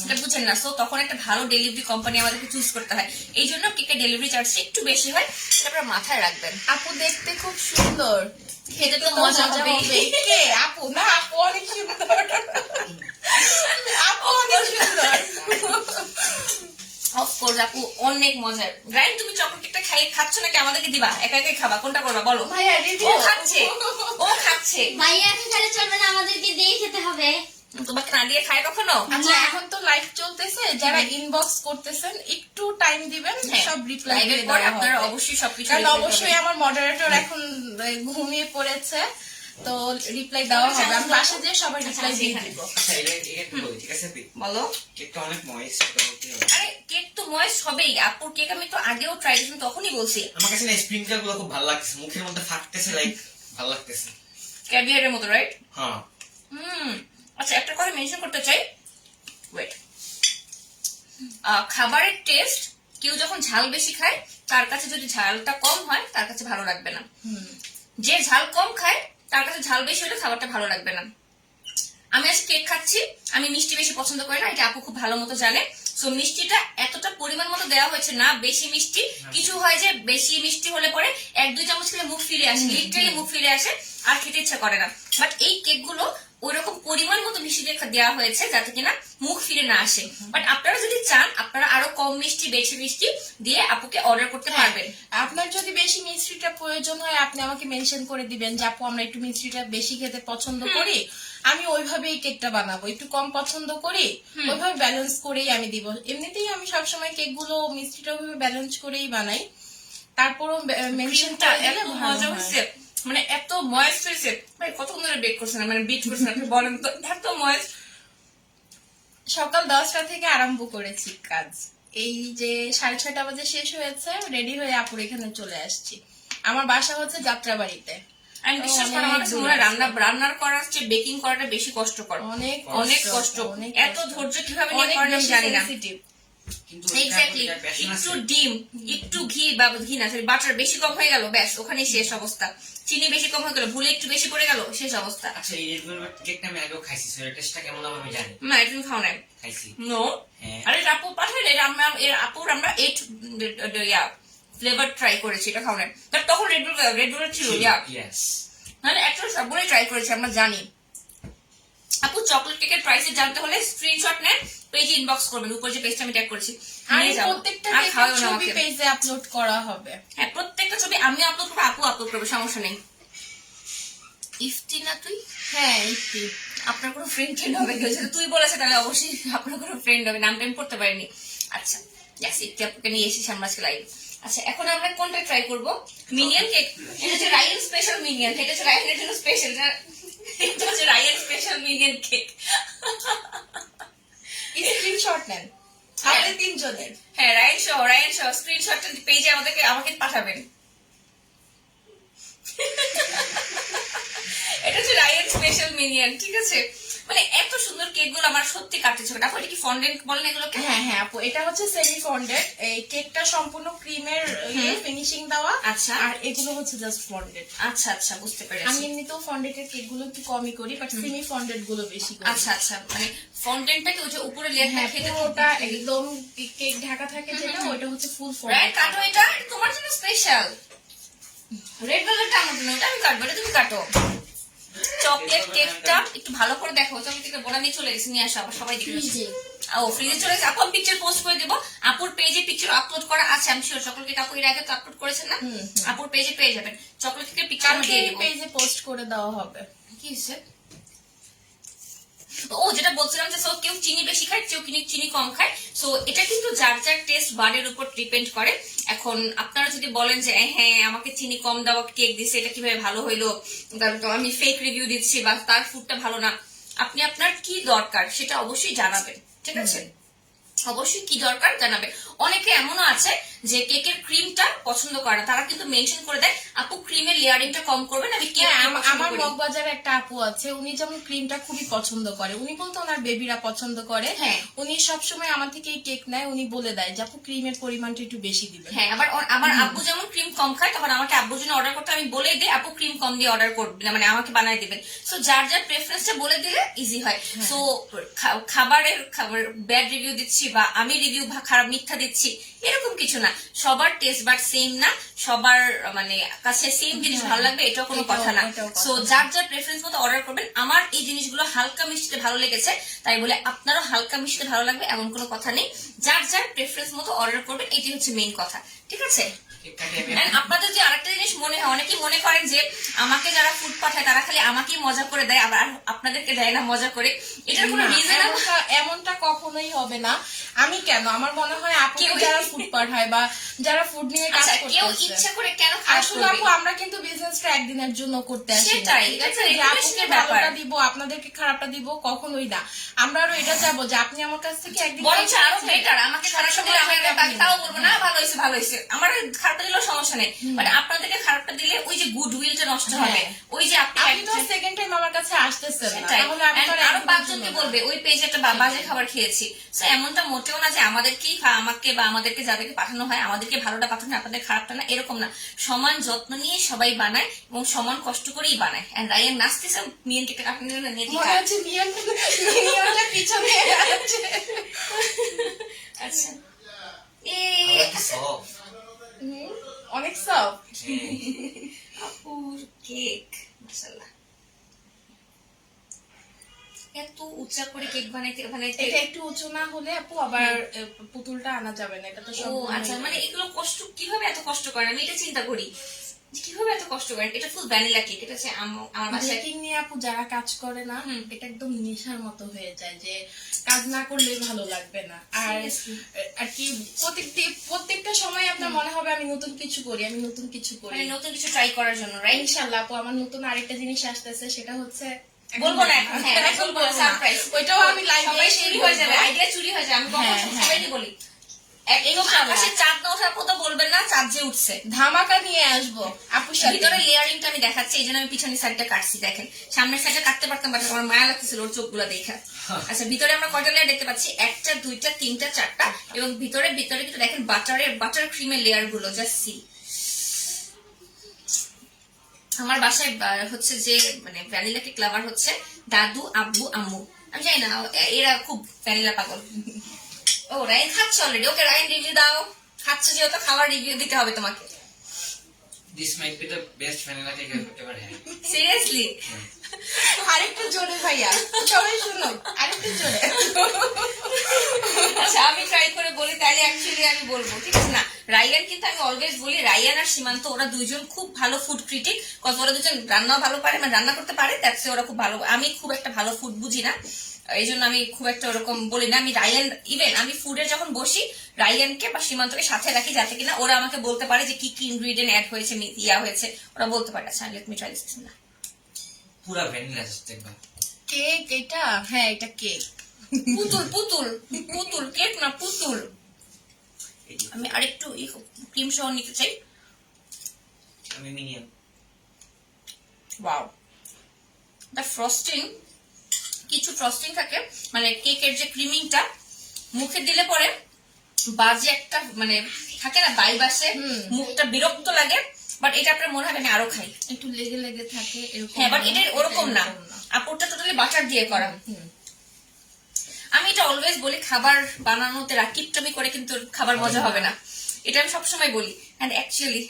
এটা বুঝেন না, সো তখন একটা ভালো ডেলিভারি কোম্পানি আমাদেরকে চুজ করতে হয়। এই জন্য কেকের ডেলিভারি চার্জটা একটু বেশি হয়, সেটা আপনারা মাথায় রাখবেন। আপু দেখতে খুব সুন্দর, খেতে তো মজা হবে। কে আপু? না আপু অনেক সুন্দর, আপু অনেক সুন্দর। অফকোর্স আপু অনেক মজার। রাইন তুমি চকলেট কেকটা খাচ্ছ নাকি আমাদেরকে দিবা? একা একাই খাবা, কোনটা করবা বলো? ভাইয়া ও রিভিউ খাচ্ছে, ও খাচ্ছে। ভাইয়া এখন খালি চলবে না, আমাদেরকে দিয়ে খেতে হবে। তোমাকে না দিয়ে খায় কখনো? আচ্ছা না। এখন তো লাইভ চলতেছে, যারা ইনবক্স করতেছেন একটু টাইম দিবেন, সব রিপ্লাই লাইভের দিয়ে পর দেওয়া আপনারা হবে। অবশ্যই সবকিছু কারণ reply অবশ্যই করবেন। আমার মডারেটর এখন ঘুমিয়ে পড়েছে, তো রিপ্লাই দেওয়া হবে। আমি বাসা যেয়ে সবাই রিপ্লাই দিয়ে দিব। আচ্ছা এটা একটু বলি, ঠিক আছে? বলো। কেকটা অনেক ময়েস্ট, ওকে হবে। আরে কেক তো ময়েস্ট হবেই, আপুর কেক আমি তো আগেও ট্রাই করেছি, তখনই বলছি আমার কাছে না স্প্রিংকল গুলো খুব ভালো লাগছে, মুখের মধ্যে ফাটতেছে, লাইক ভালো লাগতেছে। ক্যাভিয়ারের মতো, রাইট? হ্যাঁ আচ্ছা একটা কথা মেনশন করতে চাই, ওয়েট, খাবারের টেস্ট কেউ যখন ঝাল বেশি খায় তার কাছে যদি ঝালটা কম হয় তার কাছে ভালো লাগবে না, যে ঝাল কম খায় তার কাছে ঝাল বেশি হলে খাবারটা ভালো লাগবে না। আমি আজ কেক খাচ্ছি, আমি মিষ্টি বেশি পছন্দ করি না, এটা আপু খুব ভালো মতো জানে। সো মিষ্টিটা এতটা পরিমাণ মতো দেওয়া হয়েছে না, বেশি মিষ্টি। কিছু হয় যে বেশি মিষ্টি হলে পরে 1-2 চামচ খেলে মুখ ফিরে আসে, লিটারালি মুখ ফিরে আসে, আর খেতে ইচ্ছা করে না। বাট এই কেকগুলো ওইরকম পরিমাণ মতো মিষ্টি দেওয়া হয়েছে যাতে কিনা মুখ ফিরে না আসে। বাট আপনারা যদি চান আপনারা আরো কম মিষ্টি বেশি মিষ্টি দিয়ে আপুকে অর্ডার করতে পারবেন। আপনার যদি বেশি মিষ্টিটা প্রয়োজন হয় আপনি আমাকে মেনশন করে দিবেন যে আপু আমরা একটু মিষ্টিটা বেশি খেতে পছন্দ করি, আমি ওইভাবেই কেকটা বানাবো। একটু কম পছন্দ করি ওইভাবে ব্যালেন্স করেই আমি দিব। এমনিতেই আমি সবসময় কেকগুলো মিষ্টিটা ওইভাবে ব্যালেন্স করেই বানাই। তারপরও মেনশনটা এত মজা হচ্ছে, মানে এত ময়েস্ট হয়েছে। ভাই কতক্ষণ ধরে বেক করছেন, মানে বিট করছেন আপনি বলেন তো, এত ময়েস্ট। সকাল 10টা থেকে আরম্ভ করেছি কাজ, এই যে 6:30 বাজে শেষ হয়েছে, রেডি হয়ে আপুর এখানে চলে আসছি। আমার বাসা হচ্ছে যাত্রাবাড়িতে। আমি বিশ্বাস করা আমার কাছে মনে হয় রান্নার করার চেয়ে বেকিং করাটা বেশি কষ্টকর, অনেক অনেক কষ্ট। এত ধৈর্য কিভাবে নিয়ে করেন আমি জানি না। কিন্তু এক্স্যাক্টলি, একটু ডিম একটু ঘি বা ঘি না সরি বাটার বেশি কম হয়ে গেল, ব্যাস ওখানেই শেষ অবস্থা। চিনি বেশি কম হয়ে গেল, ভুলে একটু বেশি পড়ে গেল, শেষ অবস্থা। আচ্ছা এই রেড ভেলভেট কেকটা আমি আগেও খাইছি, সো এর টেস্টটা কেমন হবে আমি জানি। না এটা তুমি খাও নাই? খাইছি। নো, হ্যাঁ। আরে আপু পাঠাইলে আপুর আমরা 8 ফ্লেভার ট্রাই করেছি, এটা খাও নাই। বাট তখন রেড ভেলভেট ছিল, ইয়েস। মানে একটা সবগুলোই ট্রাই করেছি, আমরা জানি। আপু চকলেট কেকের প্রাইস জানতে হলে স্ক্রিনশট নেন, পেজে ইনবক্স করবেন, উপর যে পেজটা আমি ট্যাগ করছি আর নিয়ে যাও। প্রত্যেকটা আর খাওয়াও কেকের না ছবি আমাকে। পেজে আপলোড করা হবে। হ্যাঁ প্রত্যেকটা ছবি আমি আপলোড করবো, আপু আপলোড করবে, সমস্যা নেই। ইফতি না তুই? হ্যাঁ একটু আপনার কোনো ফ্রেন্ড হবে কেউ, যেটা তুই বলেছে তাহলে অবশ্যই আপনার কোনো ফ্রেন্ড হবে, নামটা আমি করতে পারিনি। আচ্ছা ইয়াস, ইফতি আপুকে নিয়ে এসেছি আমরা আজকে লাইভ। আচ্ছা এখন আমরা কোনটা ট্রাই করবো? Minion cake. এটা হচ্ছে রায়ান স্পেশাল মিনিয়ন, এটা হচ্ছে রায়ানের জন্য স্পেশাল, এটা হচ্ছে Rayan special minion cake. Screenshot নেন আমাদের 3 জনের। হ্যাঁ রায়ান সহ স্ক্রিনশটটা পেজে আমাকে পাঠাবেন। এটা হচ্ছে রায়ান স্পেশাল মিনিয়ন, ঠিক আছে? মানে এত সুন্দর কেকগুলো আমার সত্যি কাটতেছে। আপু এটা কি ফন্ডেন্ট বলেন এগুলোকে? হ্যাঁ হ্যাঁ আপু এটা হচ্ছে সেমি ফন্ডেড, এই কেকটা সম্পূর্ণ ক্রিমের ফিনিশিং দেওয়া। আচ্ছা। আর এগুলো হচ্ছে জাস্ট ফন্ডেড। আচ্ছা আচ্ছা বুঝতে আমি পেরেছি। এমনিতেও ফন্ডেডের কেক গুলো একটু কমই করি, বাট সেমি ফন্ডেড গুলো বেশি করি। আচ্ছা আচ্ছা, মানে ফন্ডেন্টটাকে ওই যে উপরে লেয়ারটা হ্যাঁ খেতে পুরোটা একদম কেক ঢাকা থাকে যেটা, ওইটা হচ্ছে ফুল রাইট। ফন্ডেড। কাটো, এটা তোমার জন্য স্পেশাল। রেড ভেলভেটটা আমার জন্য, এটা আমি কাটবো, এটা তুমি কাটো। চকলেট কেকটা একটু ভালো করে দেখো, চকলেট কেকটা বোনা নিয়ে চলে গেছে, নিয়ে আসো আবার সবাই দেখে। ফ্রিজে ও ফ্রিজে চলে গেছে। আপু আমি পিকচার পোস্ট করে দেবো, আপুর পেজে পিকচার আপলোড করা আছে, আমি শিওর। চকলেট কেক আপু এর আগে তো আপলোড করেছেন না, আপুর পেজে পেয়ে যাবেন। চকলেট কেকের পিকচার আমি কালকে দিয়ে এই দেবো। পেজে পোস্ট করে দেওয়া হবে। কি হয়েছে? ও যেটা বলছিলাম যে কেউ চিনি বেশি খায়, কেউ চিনি কম খায়। সো এটা কিন্তু যার যার টেস্ট বারের উপর ডিপেন্ড করে। এখন আপনারা যদি বলেন যে হ্যাঁ আমাকে চিনি কম দেওয়া কেক দিচ্ছে, এটা কিভাবে ভালো হইলো, আমি ফেক রিভিউ দিচ্ছি বা তার ফুডটা ভালো না, আপনি আপনার কি দরকার সেটা অবশ্যই জানাবেন, ঠিক আছে? অবশ্যই কি দরকার জানাবেন। অনেকে এমনও আছে যে কেকের ক্রিমটা পছন্দ করে না, তারা কিন্তু মেনশন করে দেয় আপু ক্রিমের লেয়ারিংটা কম করবেন, আমি কেক হ্যাঁ, আমার মগবাজারে একটা আপু আছে, উনি যেমন ক্রিমটা খুবই পছন্দ করে। উনি বলতো ওনার বেবিরা পছন্দ করে। হ্যাঁ। উনি সবসময় আমার থেকে কেক নেয়, উনি বলে দেয় যে আপু ক্রিমের পরিমাণটা একটু বেশি দিবেন। হ্যাঁ, আবার আমার আব্বু যেমন ক্রিম কম খায়, তখন আমাকে আব্বুর জন্য অর্ডার করতে আমি বলে দিই আপু ক্রিম কম দিয়ে অর্ডার করবেন, মানে আমাকে বানায় দিবেন। সো যার যার প্রেফারেন্সটা বলে দিলে ইজি হয়। সো খাবারের ব্যাড রিভিউ দিচ্ছি বা আমি রিভিউ খারাপ মিথ্যা দিচ্ছি এরকম কিছু না। সবার টেস্ট বাট সেম না, সবার মানে কাছে সেম জিনিস ভালো লাগবে এটাও কোনো কথা না। সো যার যার প্রেফারেন্স মতো অর্ডার করবেন। আমার এই জিনিসগুলো হালকা মিষ্টিতে ভালো লেগেছে, তাই বলে আপনারও হালকা মিষ্টিতে ভালো লাগবে এমন কোনো কথা নেই। যার যার প্রেফারেন্স মতো অর্ডার করবেন, এটি হচ্ছে মেইন কথা, ঠিক আছে? আপনাদের যে আরেকটা জিনিস মনে হয়, অনেকেই মনে করেন যে আমাকে যারা ফুড পাঠায় তারা খালি আমাকেই মজা করে দেয়, আবার আপনাদেরকে দেয় না মজা করে। এটার কোনো রিজন এমনটা কখনোই হবে না। আমি কেন, আমার মনে হয় আপু যারা ফুড পাঠায় বা যারা ফুড নিয়ে কাজ করতে, কেউ ইচ্ছা করে কেন আসলে আপু আমরা কিন্তু বিজনেসটা একদিনের জন্য করতে আসি, সেটাই আপুকে ভালোটা দিব আপনাদেরকে খারাপটা দিব কখনোই না। আমরা আরো এটা চাবো যে আপনি আমার কাছ থেকে একদিন বরং আরো বেটার, আমাকে খারাপটা দিলে আমি তাও বলবো না ভালো হয়েছে ভালো হয়েছে, আমার খারাপটা দিলেও সমস্যা নেই, বাট আপনাদেরকে খারাপটা দিলে ওই যে গুড উইলটা নষ্ট হবে। ওই যে আপনি তো সেকেন্ড টাইম আমার কাছে কাছে আসতেছে না, সেটাই। তাহলে আমি And তো আর আরো একদম 5 জনকে বুঝবো না। বলবে ওই পেজে একটা বাজে খাবার খেয়েছি। So এমনটা মোটেও না যে আমাদেরকেই আমাকে বা আমাদেরকে যাদেরকে পাঠানো হয় আমাদেরকে ভালোটা পাঠানো হয়, আপনাদের খারাপটা না, এরকম না। সমান যত্ন নিয়ে সবাই বানায় এবং সমান কষ্ট করেই বানায়। এন্ড রায়ান নাচতেছে, মিয়ানকে একটা কাটুন নিয়ে মনে দিকা। হচ্ছে মিয়ানটা পিছনে আছে। আচ্ছা আমরা কি সব অনেক সফট। আপুর কেক মাশাআল্লাহ, এত উঁচা করে কেক বানাইতে বানাইতে। এটা একটু উঁচু না হলে আপু আবার পুতুলটা আনা যাবে না, এটা তো ও সব আচ্ছা, মানে এগুলো কষ্ট কিভাবে এত কষ্ট করেন, আমি এটা চিন্তা করি যে কিভাবে এত কষ্ট করেন। এটা ফুল ভ্যানিলা কেক, এটা হচ্ছে আমার বাসায়। বেকিং নিয়ে আপু যারা কাজ করে না, এটা একদম নেশার মতো হয়ে যায়, যে কাজ না করলে ভালো লাগবে না। আর Seriously? আর কি প্রত্যেকটা সময় আপনার মনে হবে আমি নতুন কিছু করি, আমি নতুন কিছু করি। মানে নতুন কিছু ট্রাই করার জন্য, রাইট? ইনশাআল্লাহ আপু আমার নতুন আরেকটা জিনিস আসতেছে, সেটা হচ্ছে বলবো না এখন, হ্যাঁ এখন বলবো, সারপ্রাইজ। ওইটাও আমি লাইভে সবাই চুরি হয়ে যাবে, আইডিয়া চুরি হয়ে যাবে। আমি কখন হ্যাঁ, হ্যাঁ। সবাইকে বলি একদম আকাশে চাঁদ না ওঠার কথা বলবেন না, চাঁদ যে উঠছে। ধামাকা নিয়ে আসবো আপুর সাথে। ভিতরে লেয়ারিংটা আমি দেখাচ্ছি, এই জন্য আমি পিছনের সাইডটা কাটছি। দেখেন সামনের সাইডটা কাটতে পারতাম, বাট আমার মায়া লাগতেছিল ওর চোখগুলো দেখা। আচ্ছা, ভিতরে আমরা কয়টা লেয়ার দেখতে পাচ্ছি? 1টা 2টা 3টা 4টা, এবং ভিতরে কিন্তু দেখেন বাটার ক্রিমের লেয়ার গুলো, জাস্ট সি। আমার বাসায় হচ্ছে যে মানে ভ্যানিলা কেক লাভার হচ্ছে দাদু, আব্বু, আম্মু। আমি জানি না এরা খুব ভ্যানিলা পাগল। ও রায়ন খাচ্ছে অলরেডি। ওকে রায়ন, রিভিউ দাও। খাচ্ছে যেহেতু খাবার রিভিউ দিতে হবে তোমাকে। This might be the best vanilla cake ever had. Seriously? আরেকটু জোরে ভাইয়া, সবাই শুনো, আরেকটু জোরে। আচ্ছা, আমি ট্রাই করে বলি, তাহলে অ্যাকচুয়ালি আমি বলবো, ঠিক আছে না? রায়ান কিন্তু আমি অলওয়েজ বলি, রায়ান আর সীমান্ত ওরা দুইজন খুব ভালো ফুড ক্রিটিক, কজ ওরা দুজন রান্নাও ভালো পারে, মানে রান্না করতে পারে, দ্যাটস ওরা খুব ভালো। আমি খুব একটা ভালো ফুড বুঝি না, এই জন্য আমি খুব একটা ওরকম বলি না। আমি রায়ান, ইভেন আমি ফুডের যখন বসি রায়ানকে বা সীমান্তকে সাথে রাখি, যাতে কিনা ওরা আমাকে বলতে পারে যে কি কি ইনগ্রিডিয়েন্ট অ্যাড হয়েছে, ইয়া হয়েছে, ওরা বলতে পারে। আচ্ছা, লেট মি ট্রাই দিস না। পুরা ভ্যানিলা দেখবা। কেক এটা? হ্যাঁ এটা কেক। পুতুল পুতুল পুতুল কেক না, পুতুল। এই যে, আমি আরেকটু ক্রিম সহ নিতে চাই। আমি মিনিয়ন। ওয়াও, দা ফ্রস্টিং, কিছু ফ্রস্টিং থাকে, মানে কেকের যে ক্রিমিংটা মুখে দিলে পরে বাজে একটা মানে থাকে না, বাইব আসে, মুখটা বিরক্ত লাগে। বাট এটা আপনার মনে হবে আমি আরো খাই। একটু লেগে লেগে থাকে এরকম। হ্যাঁ, বাট এটা ওরকম না, আপুরটা টোটালি বাটার দিয়ে করা। আমি এটা অলওয়েজ বলি, খাবার বানানোতে রাকিবটামি করে কিন্তু খাবার মজা হবে না, এটা আমি সবসময় বলি। এন্ড অ্যাকচুয়ালি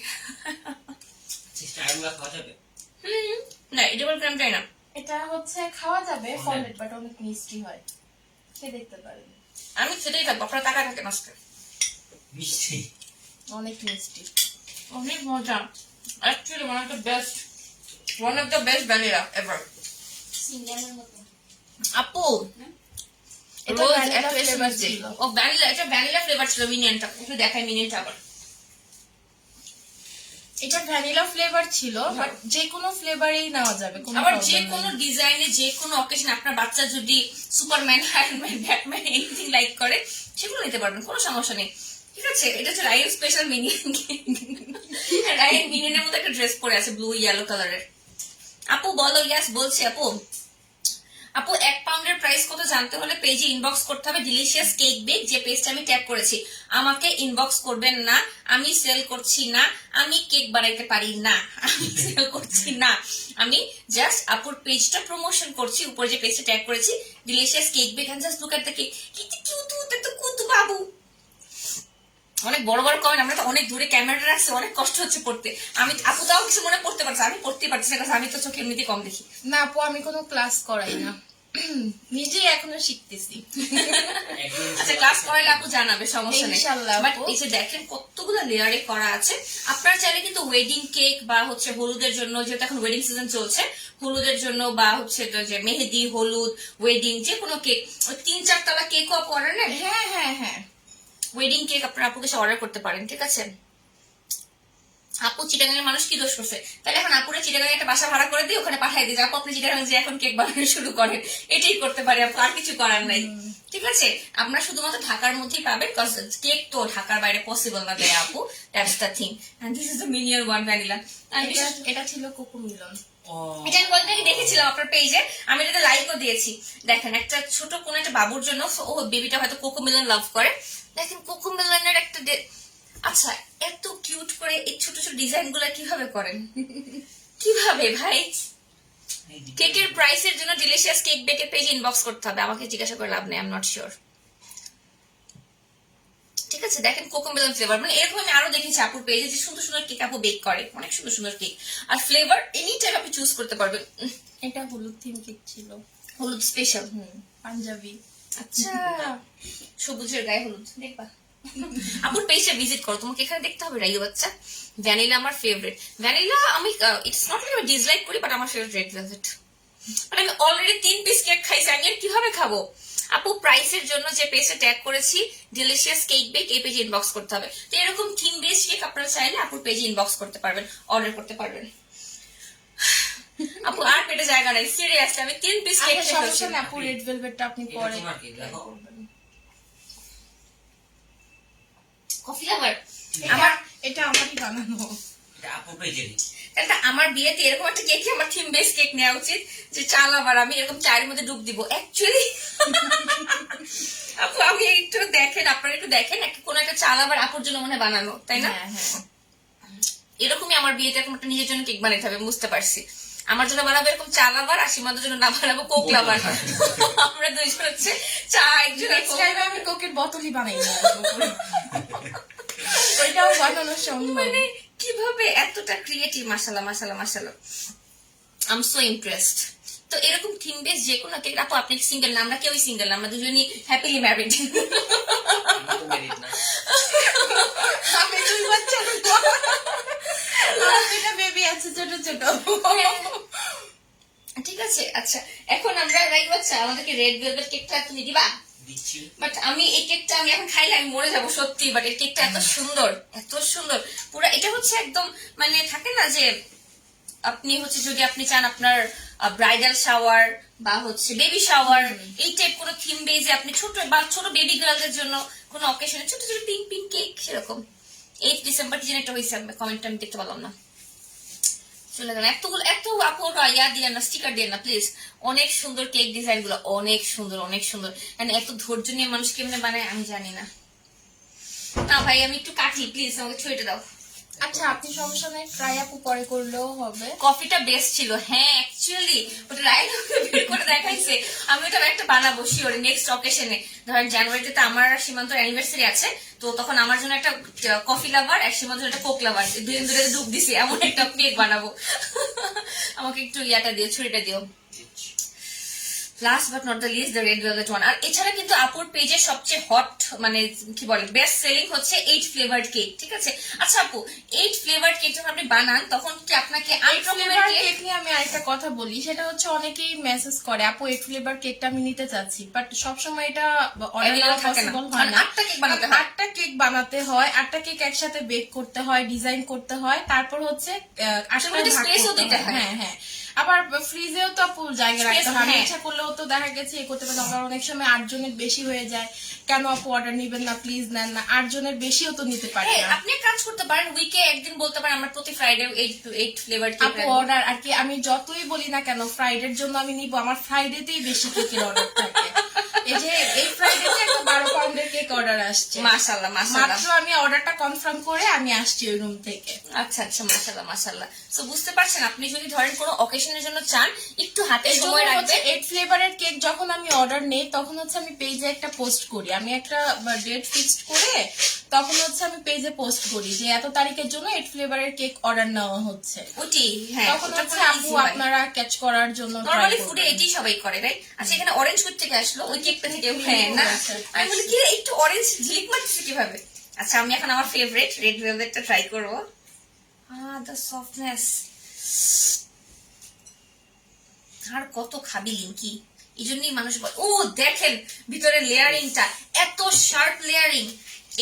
স্টারগুলো খাওয়া যাবে? না, এটা বলতে আমি চাই না। এটা হচ্ছে খাওয়া যাবে, ফর্মেট বাট অনেক মিষ্টি হয়, খেয়ে দেখতে পারেন। আমি সেটাই থাকবো, আপনারা টাকা থাকে নষ্ট। মিষ্টি। অনেক মিষ্টি। অনেক মজা, actually one of the best vanilla ever. সিঙ্গারের মতো। আপু, এটা রোজ vanilla একটা flavor এসেন্স ছিল। ও ভ্যানিলা, এটা ভ্যানিলা ফ্লেভার ছিল। মিনিয়নটা একটু দেখাই, মিনিয়নটা আবার। এটা ভ্যানিলা ফ্লেভার ছিল, বাট যে কোনো ফ্লেভারই নেওয়া যাবে, কোনো আবার problem যে নেই। কোনো ডিজাইনে, যে কোনো অকেশন, আপনার বাচ্চা যদি Superman, Iron Man, Batman anything like করে সেগুলো নিতে পারবেন, কোনো সমস্যা নেই। ঠিক আছে, এটা হচ্ছে রায়ন স্পেশাল মিনিয়ন। রায়ন মিনিয়নের মধ্যে একটা ড্রেস পরে আছে ব্লু ইয়েলো কালারের। আপু বলো। ইয়াস বলছি আপু। আপু 1 পাউন্ডের প্রাইস কত জানতে হলে পেজে ইনবক্স করতে হবে, ডিলিশিয়াস কেক বেক, যে পেজটা আমি ট্যাগ করেছি। আমাকে ইনবক্স করবেন না, আমি সেল করছি না, আমি কেক বানাইতে পারি না, আমি সেল করছি না, আমি জাস্ট আপুর পেজটা প্রমোশন করছি। উপরে যে পেজটা ট্যাগ করেছি delicious cake bake, and just look at the cake. কি কিউট কুতু বাবু। অনেক বড় বড় কমেন্ট, আমরা তো অনেক দূরে ক্যামেরাটা রাখছি, অনেক কষ্ট হচ্ছে পড়তে। আমি আপু তাও কিছু মনে পড়তে পারছি, আমি পড়তে পারছি না, কারণ আমি তো চোখে এমনিতে কম দেখি। না আপু, আমি কোনো ক্লাস করাই না, নিজেই এখনো শিখতেছি। আচ্ছা, ক্লাস করাইলে আপু জানাবে, সমস্যা নেই। ইনশাআল্লাহ বাট আপু। এই যে দেখেন কতগুলো লেয়ারে করা আছে। আপনারা চাইলে কিন্তু ওয়েডিং কেক বা হচ্ছে হলুদের জন্য, যেহেতু এখন ওয়েডিং সিজন চলছে, হলুদের জন্য বা হচ্ছে যে মেহেদি, হলুদ, ওয়েডিং, যে কোনো কেক, ওই 3-4 তলা কেকও অর্ডার নেন। হ্যাঁ হ্যাঁ হ্যাঁ, ওয়েডিং কেক আপনারা আপুকে অর্ডার করতে পারেন, ঠিক আছে? আপু চিটাগাঙের মানুষ কি দোষ করছে? তাহলে এখন আপুরে চিটাগাঙে একটা বাসা ভাড়া করে দিয়ে ওখানে পাঠাই দিয়ে, আপু আপনি চিটাগাং যে এখন কেক বানানো শুরু করেন, এটাই করতে পারি আপু, আর কিছু করার নাই। ঠিক আছে, আপনারা শুধুমাত্র ঢাকার মধ্যেই পাবেন, কজ কেক তো ঢাকার বাইরে পসিবল না দেয় আপু, that's the thing. And this is the minion one vanilla. এটা ছিল কোকো মিলন। এটা আমি কয়েকদিন আগে দেখেছিলাম আপনার পেজে, আমি এটাতে লাইকও দিয়েছি। দেখেন একটা ছোট কোন একটা বাবুর জন্য, ও বেবিটা হয়তো কোকোমেলন লাভ করে, দেখেন কোকোমেলনের একটা আচ্ছা এত কিউট করে এই ছোট ছোট ডিজাইন গুলা কিভাবে করেন? কিভাবে ভাই? কেকের প্রাইসের জন্য ডিলিশিয়াস কেক বেকের পেজে ইনবক্স করতে হবে, আমাকে জিজ্ঞাসা করে লাভ নেই, আই এম নট শিওর। ঠিক আছে, দেখেন কোকোমেলন ফ্লেভার, মানে এরকম আমি আরো দেখেছি আপুর পেজে যে সুন্দর সুন্দর কেক আপু বেক করে, অনেক সুন্দর সুন্দর কেক। আর ফ্লেভার এনি টাইম আপনি চুজ করতে পারবেন। এটা হলুদ থিম কেক ছিল, হলুদ স্পেশাল। পাঞ্জাবি। আচ্ছা, সবুজের গায়ে হলুদ, দেখবা। আপুর পেজটা ভিজিট করো, তোমাকে এখানে দেখতে হবে রাইও বাচ্চা। ভ্যানিলা আমার ফেভারিট, ভ্যানিলা আমি ইটস নট লাইক আমি ডিসলাইক করি, বাট আমার ফেভারিট রেড ভেলভেট। মানে আমি অলরেডি 3 পিস কেক খাইছি, আমি আর কিভাবে খাবো? আপু প্রাইসের জন্য যে পেজে ট্যাগ করেছি ডিলিশিয়াস কেক বেক, এই পেজে ইনবক্স করতে হবে। তো এরকম থিম বেস কেক আপনারা চাইলে আপুর পেজে ইনবক্স করতে পারবেন, অর্ডার করতে পারবেন। আপু আর পেটে জায়গা নাই, সিরিয়াসলি আমি 3 পিস কেক আচ্ছা সমস্যা নেই আপু, রেড ভেলভেটটা আপনি এটা পরে তোমার কেক, দেখো। Coffee lover. আমার এটা আমারই বানানো। এটা আপু পেজেরই। তাহলে আমার বিয়েতে এরকম একটা কেক, আমার থিম বেস কেক নেওয়া উচিত, যে চাল আবার আমি এরকম চায়ের মধ্যে ডুব দিব অ্যাকচুয়ালি। আপু আমি একটু দেখেন, আপনারা একটু দেখেন, কোন একটা চাল আবার আপুর জন্য মনে হয় বানানো, তাই না? হ্যাঁ হ্যাঁ, এরকমই আমার বিয়েতে এরকম একটা নিজের জন্য কেক বানাইতে হবে, বুঝতে পারছি। আমার জন্য বানাবো এরকম চা লাভার, আর সীমাদের জন্য না বানাবো কোক লাভার। আমরা দুইজন হচ্ছে চা, একজন আর নেক্সট Coke টাইম lover। আমি কোকের বোতলই বানাই না, ওইটাও বানানো সম্ভব। মানে কিভাবে এতটা ক্রিয়েটিভ! মাশাআল্লাহ মাশাআল্লাহ মাশাআল্লাহ, আই এম সো ইমপ্রেসড। তো এরকম থিম বেস যে কোনো কেক, আপু আপনি সিঙ্গেল না, আমরা কেউই সিঙ্গেল না, আমরা দুজনই হ্যাপিলি ম্যারিড। আমি তো married না। আমি 2 বাচ্চা, আমার 2টা বেবি আছে ছোট ছোট। ঠিক আছে, আচ্ছা এখন আমরা রাইট বাচ্চা, আমাদেরকে রেড ভেলভেট কেকটা তুমি দিবা? দিচ্ছি। বাট আমি এই কেকটা আমি এখন খাইলে আমি মরে যাবো সত্যি, বাট এই কেকটা এত সুন্দর, এত সুন্দর পুরো। এটা হচ্ছে একদম মানে থাকে না যে আপনি হচ্ছে যদি আপনি চান আপনার ব্রাইডাল শাওয়ার বা হচ্ছে বেবি শাওয়ার, এই টাইপ কোনো থিম বেজে আপনি ছোট বা ছোট বেবি গার্লদের জন্য কোনো অকেশনে ছোট ছোট পিঙ্ক পিঙ্ক কেক, সেরকম। 8 ডিসেম্বর কি যেন একটা হয়েছে, কমেন্টটা আমি দেখতে পেলাম না, চলে গেল। এতগুলো এত আপুর ইয়া দিয়ে না, স্টিকার দিয়ে না প্লিজ। অনেক সুন্দর কেক ডিজাইন গুলো, অনেক সুন্দর অনেক সুন্দর। মানে এত ধৈর্য নিয়ে মানুষ কেমনে বানায় আমি জানি না। না ভাই আমি একটু কাটি প্লিজ, আমাকে ছুঁয়েটা দাও। আচ্ছা আপনি সমস্যা নাই, ট্রাই আপু পরে করলেও হবে। কফিটা বেস্ট ছিল, হ্যাঁ অ্যাকচুয়ালি ওটা রাইট বের করে দেখাইছে। আমি ওটা একটা বানাবো শিওর নেক্সট অকেশনে। ধরেন জানুয়ারিতে তো আমার আর সীমান্তর অ্যানিভার্সারি আছে, তো তখন আমার জন্য একটা কফি লাভার আর সীমান্তর একটা কোক লাভার, দুজন দুটো ডুব দিছি, এমন একটা কেক বানাবো। আমাকে একটু ইয়াটা দিও, ছুরিটা দিও। দিচ্ছি। Last but not the least the red velvet one. আর এছাড়া কিন্তু আপুর পেজের সবচেয়ে হট মানে কি বলে বেস্ট সেলিং হচ্ছে 8 ফ্লেভার্ড কেক। ঠিক আছে, আচ্ছা আপু 8 ফ্লেভার্ড কেক যখন আপনি বানান তখন কি আপনাকে 8 রকমের ফ্লেভার কেক? কেক নিয়ে আমি আরেকটা কথা বলি, সেটা হচ্ছে অনেকেই মেসেজ করে আপু 8 ফ্লেভার কেকটা আমি নিতে চাচ্ছি, বাট সবসময় এটা অর্ডার Available করা থাকে না, পসিবল হয় কারণ না। 8টা কেক বানাতে হয়। 8টা কেক বানাতে হয়, 8টা কেক একসাথে বেক করতে হয়, ডিজাইন করতে হয়, তারপর হচ্ছে 8টা সেগুলোতে ভাগ space ও করতে দিতে হয়। হয়। হ্যাঁ হ্যাঁ, আবার ফ্রিজেও তো আপু জায়গা Space, রাখতে হয়। আমি হ্যাঁ। ইচ্ছা করলেও তো দেখা গেছে এ করতে পারি, আবার অনেক সময় 8 জনের বেশি হয়ে যায়, কেন আপু অর্ডার নিবেন না প্লিজ, নেন না। 8 জনের বেশিও তো নিতে পারি হ্যাঁ, না আপনি এক কাজ করতে পারেন, উইকে একদিন বলতে পারেন আমরা প্রতি ফ্রাইডে 8 ফ্লেভার কেক আপু অর্ডার। আর কি আমি যতই বলি না কেন ফ্রাইডের জন্য আমি নিব, আমার ফ্রাইডেতেই বেশি কেকের অর্ডার থাকে। এই যে এই ফ্রাইডেতে একটা 12 পাউন্ডের কেক অর্ডার আসছে, মাশাআল্লাহ মাশাআল্লাহ। মাত্র আমি অর্ডারটা কনফার্ম করে আমি আসছি ওই রুম থেকে। আচ্ছা আচ্ছা, মাশাআল্লাহ মাশাআল্লাহ। সো বুঝতে পারছেন, আপনি যদি ধরেন কোনো অকেশনের জন্য চান একটু হাতে এই জন্য সময় হচ্ছে রাখবেন। 8 ফ্লেভারের কেক যখন আমি অর্ডার নেই তখন হচ্ছে আমি পেজে একটা পোস্ট করি, আমি একটা ডেট ফিক্সড করে তখন হচ্ছে আমি পেজে পোস্ট করি যে এত তারিখের জন্য 8 ফ্লেভারের কেক অর্ডার নেওয়া হচ্ছে। ওটি হ্যাঁ, তখন ওটা হচ্ছে পুরো আপু easy হয়। আপনারা ক্যাচ করার জন্য try নরমালি করবেন। ফুডে এটি সবাই করে রাইট। আচ্ছা এখানে অরেঞ্জ ফুড থেকে আসলো, ওই কেকটা থেকে হ্যাঁ না, আচ্ছা, আমি বলি কি রে, একটু অরেঞ্জ ঝিলিক মারতেছে কিভাবে। আচ্ছা আমি এখন আমার ফেভারিট রেড ভেলভেটটা ট্রাই করবো। দ্য সফটনেস, আর কত খাবি লিঙ্কি, এই জন্যই মানুষ বলে। ও দেখেন ভিতরে লেয়ারিংটা এত শার্প লেয়ারিং,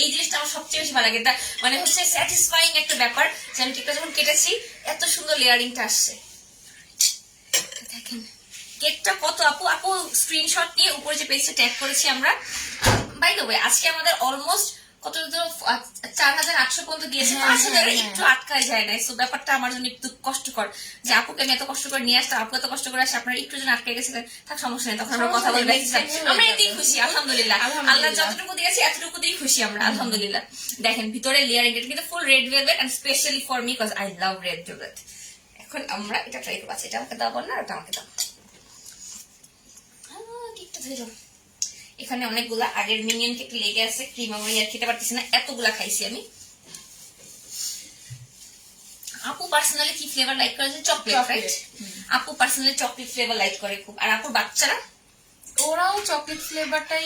এই জিনিসটা আমার সবচেয়ে বেশি ভালো লাগে। এটা মানে হচ্ছে স্যাটিসফাইং একটা ব্যাপার যে আমি কেকটা যখন কেটেছি এত সুন্দর লেয়ারিংটা আসছে। দেখেন কেকটা কত, আপু আপু স্ক্রিনশট নিয়ে উপরে যে পেজটা ট্যাগ করেছি আমরা। বাই দ্য ওয়ে আজকে আমাদের অলমোস্ট কত 4,800 পর্যন্ত গিয়েছে, হ্যাঁ, 5,000 হ্যাঁ, একটু আটকায় যায় না। সো ব্যাপারটা আমার জন্য একটু কষ্টকর যে আপুকে আমি এত কষ্ট করে নিয়ে আসতে, আপু এত কষ্ট করে আসে, আপনারা একটু যেন আটকে গেছিলেন, থাক সমস্যা নেই, তখন আমরা কথা বলে দেখছিলাম। আমরা এতেই খুশি, আলহামদুলিল্লাহ। আল্লাহ যতটুকু দিয়েছে এতটুকু দিয়েই খুশি আমরা, আলহামদুলিল্লাহ। দেখেন ভিতরে লেয়ারিং, এটা কিন্তু full red velvet, and specially for me because I love red velvet. এখন আমরা এটা ট্রাই করবো। আচ্ছা, এটা আমাকে দাও বল না, এটা আমাকে দাও। কেকটা ধরে যাও। এখানে অনেকগুলা আগের মিনিয়ন কেক লেগে আছে, ক্রিম আমি আর খেতে পারতেছি না, এতগুলা খাইছি আমি। আপু পার্সোনালি কি ফ্লেভার লাইক করে? Chocolate, right? আপু পার্সোনালি চকলেট ফ্লেভার লাইক করে খুব। আর আপুর বাচ্চারা? ওরাও চকলেট ফ্লেভারটাই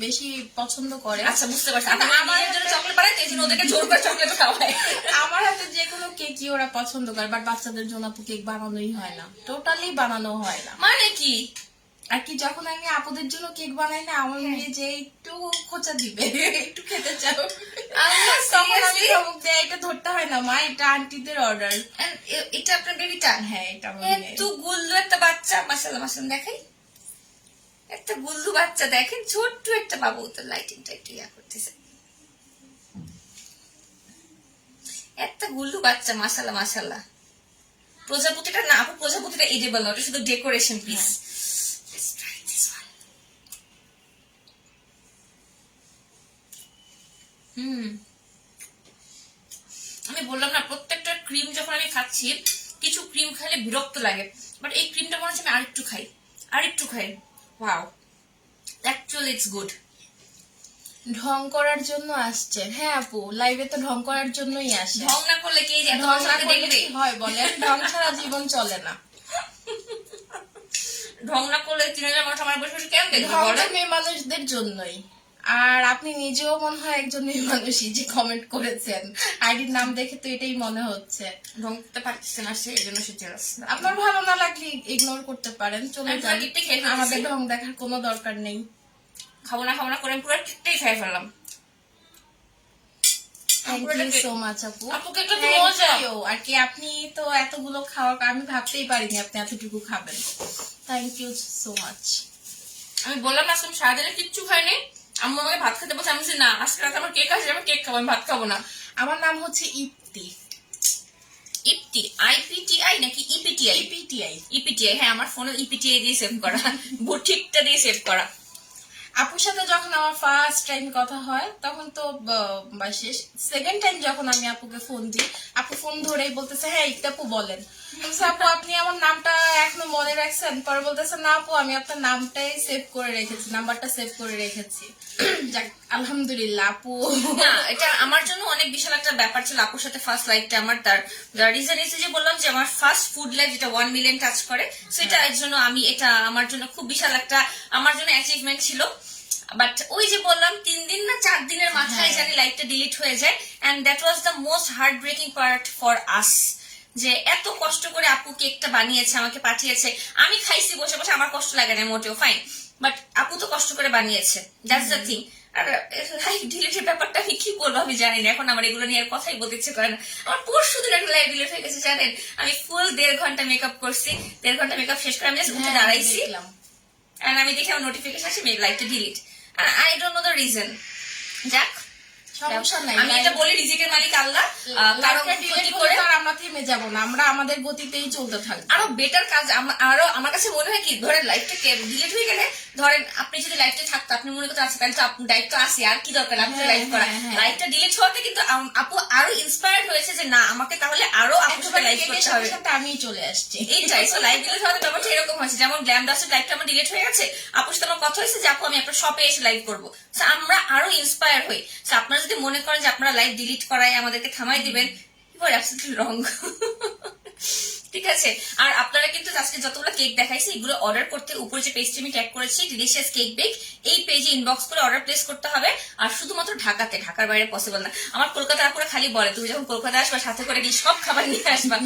বেশি পছন্দ করে। আচ্ছা, বুঝতে পারছি। আমার জন্য চকলেট বানায়, এই জন্য ওদেরকে জোর করে চকলেট খাওয়ায়। আমার হাতে যে কোনো কেকই ওরা পছন্দ করে, বাট বাচ্চাদের জন্য আপু কেক বানানোই হয় না, টোটালি বানানো হয় না। মানে কি? আর কি যখন আমি আপুদের জন্য কেক বানাই না, আমার মেয়ে যে একটু খোঁচা দিবে, একটু খেতে চাও, তখন আমি ধমক দেয়, এটা ধরতে হয় না মা, এটা আন্টিদের অর্ডার। এটা আপনার বেবিটা? হ্যাঁ, এটা আমার মেয়ে। এত গুল্লু একটা বাচ্চা, মাশাআল্লাহ মাশাআল্লাহ। দেখাই, একটা গুল্লু বাচ্চা, দেখেন ছোট্ট একটা বাবু। তো লাইটিংটা একটু ইয়া করতেছে। একটা গুল্লু বাচ্চা, মাশাআল্লাহ মাশাআল্লাহ। প্রজাপতিটা না আপু, প্রজাপতিটা এডিবল না, ওটা শুধু ডেকোরেশন পিস। আমি বললাম না, প্রত্যেকটা ক্রিম যখন আমি খাচ্ছি, কিছু ক্রিম খাইলে বিরক্ত লাগে, বাট এই ক্রিমটা মনে হচ্ছে আমি আরেকটু খাই। Wow, actually it's good. ঢং করার জন্য আসছে? হ্যাঁ আপু, লাইভে তো ঢং করার জন্যই আসে। ঢং না করলে কে যে ঢং না করলে কি হয় বলেন? ঢং ছাড়া জীবন চলে না। ঢং না করলে 3,000 মানুষ আমার বসে বসে কেন দেখবে ঢং বলেন? তো মেয়ে মানুষদের জন্যই। আর আপনি নিজেও মনে হয় একজন মেয়ে মানুষই যে কমেন্ট করেছেন, আইডির নাম দেখে তো এটাই মনে হচ্ছে। ঢং করতে পারতেছে না সে, এই জন্য সে জেলাস। আপনার ভালো না লাগলে ইগনোর করতে পারেন, চলে আমি যান, কেকটা খেয়ে ফেলতেছি। আমাদের ঢং দেখার কোনো দরকার নেই। খাবো না করে আমি পুরো কেকটাই খাই ফেললাম। থ্যাংক ইউ সো মাচ আপু। আপু কেকটা তো Thank মজা। you। আর কি আপনি তো এতগুলো খাওয়া আমি ভাবতেই পারিনি আপনি এতটুকু খাবেন। Thank you so much. আমি বললাম না আজকে আমি সারাদিনে কিচ্ছু খাইনি। আম্মু আমাকে ভাত খেতে বলছে, আমি বলছি না আজকে রাতে আমার কেক আসে, আমি কেক খাবো, আমি ভাত খাবো না। আমার নাম হচ্ছে ইপ্তি। ইপটি, IPTI নাকি EPTI? ইপিটিআই। EPTI, হ্যাঁ আমার ফোনে EPTI দিয়ে সেভ করা, বুটিকটা দিয়ে সেভ করা। আপুর সাথে যখন আমার ফার্স্ট টাইম কথা হয় তখন তো শেষ, সেকেন্ড টাইম যখন আমি আপুকে ফোন দিই, আপু ফোন ধরেই বলতেছে হ্যাঁ ইপ্তি আপু বলেন। বলছে, আপু আপনি আমার নামটা এখনো মনে রাখছেন? পরে বলতেছে না আপু আমি আপনার নামটাই সেভ করে রেখেছি, নাম্বারটা সেভ করে রেখেছি। যাক আলহামদুলিল্লাহ আপু। না, এটা আমার জন্য অনেক বিশাল একটা ব্যাপার ছিল আপুর সাথে ফার্স্ট লাইফটা আমার। তার রিজন এসে যে বললাম যে আমার ফার্স্ট ফুড লাইফ যেটা 1 মিলিয়ন টাচ করে, সেটা এর জন্য আমি, এটা আমার জন্য খুব বিশাল একটা আমার জন্য অ্যাচিভমেন্ট ছিল। বাট ওই যে বললাম 3 দিন না 4 দিনের মাথায় জানি লাইফটা ডিলিট হয়ে যায়, and that was the most heartbreaking part for us. যে এত কষ্ট করে আপু কেকটা বানিয়েছে, আমাকে পাঠিয়েছে, আমি খাইছি বসে বসে, আমার কষ্ট লাগে না মোটেও, ফাইন, বাট আপু তো কষ্ট করে বানিয়েছে, দ্যাটস দ্য থিং। আর লাইভ ডিলিটের ব্যাপারটা আমি কি বলবো আমি জানি না, এখন আমার এগুলো নিয়ে আর কথাই বলতে ইচ্ছে করে না। আমার পরশু দিন একটা লাইভ ডিলিট হয়ে গেছে জানেন। আমি ফুল 1.5 ঘন্টা মেকআপ করছি, 1.5 ঘন্টা মেকআপ শেষ করে আমি জাস্ট উঠে দাঁড়াইছি, and আমি দেখি আমার নোটিফিকেশন আসে লাইভটা delete, I don't know the reason. যাক, সমস্যা নাই, আমি এটা বলি রিজিকের মালিক আল্লাহ, কারো ক্ষতি করে আমরা থেমে যাব না, আমরা আমাদের গতিতেই চলতে থাকবো। আরো বেটার কাজ আরো আমার কাছে মনে হয় কি, ধরেন লাইফটা ডিলিট হয়ে গেলে, ধরেন আপনি যদি লাইফটা থাকতো, আপনি মনে করতে আছেন তাহলে তো আপনার দায়িত্ব আছে, আর কি দরকার আপনি লাইফ করা। লাইফটা ডিলিট হওয়াতে কিন্তু আপু আরো ইন্সপায়ার্ড হয়েছে যে না আমাকে তাহলে আরো আপুর সাথে লাইফ করতে হবে। আমি চলে আসছি এইটাই, সো লাইফ ডিলিট হওয়াতে ব্যাপারটা এরকম হয়েছে, যেমন গ্ল্যাম ডাস্টের লাইফটা আমার ডিলিট হয়ে গেছে, আপুর সাথে আমার কথা হয়েছে যে আপু আমি আপনার শপে এসে লাইভ করবো, আমরা আরো ইন্সপায়ার হই। আপনারা যদি মনে করেন যে আপনারা লাইভ ডিলিট করায় আমাদেরকে থামাই দিবেন, ইউ আর অ্যাবসলিউটলি রং। ঠিক আছে। আর আপনারা কিন্তু আজকে যতগুলো কেক দেখাইছি এগুলো অর্ডার করতে উপরে যে পেজটি আমি ট্যাগ করেছি ডিলিশিয়াস কেক বেক, এই পেজে ইনবক্স করে অর্ডার প্লেস করতে হবে। আর শুধুমাত্র ঢাকাতে, ঢাকার বাইরে পসিবল না। আমার কলকাতার আপুরা খালি বলে তুমি যখন কলকাতা আসবা সাথে করে গিয়ে সব খাবার নিয়ে আসবা,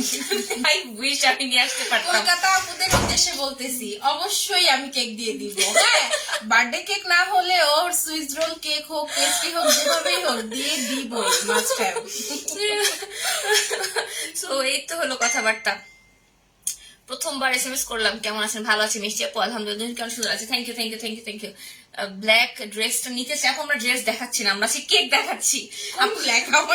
আই উইশ আমি নিয়ে আসতে পারতাম। কলকাতা আপুদের উদ্দেশ্যে বলতেছি অবশ্যই আমি কেক দিয়ে দিব, হ্যাঁ বার্থডে কেক না হলে ওর সুইস রোল কেক হোক, পেস্ট্রি হোক, যেভাবেই হোক দিয়ে দিব, মাস্ট হ্যাভ। সো এই তো হলো কথাবার্তা। প্রথমবার SMS করলাম, কেমন আছেন? ভালো আছি মিষ্টি আপু, আলহামদুলিল্লাহ। কেমন সুন্দর আছে, thank you thank you thank you thank you. Black ড্রেসটা নিতে চাই আপু, আমরা ড্রেস দেখাচ্ছি না, আমরা কেক দেখাচ্ছি। ব্ল্যাক আপু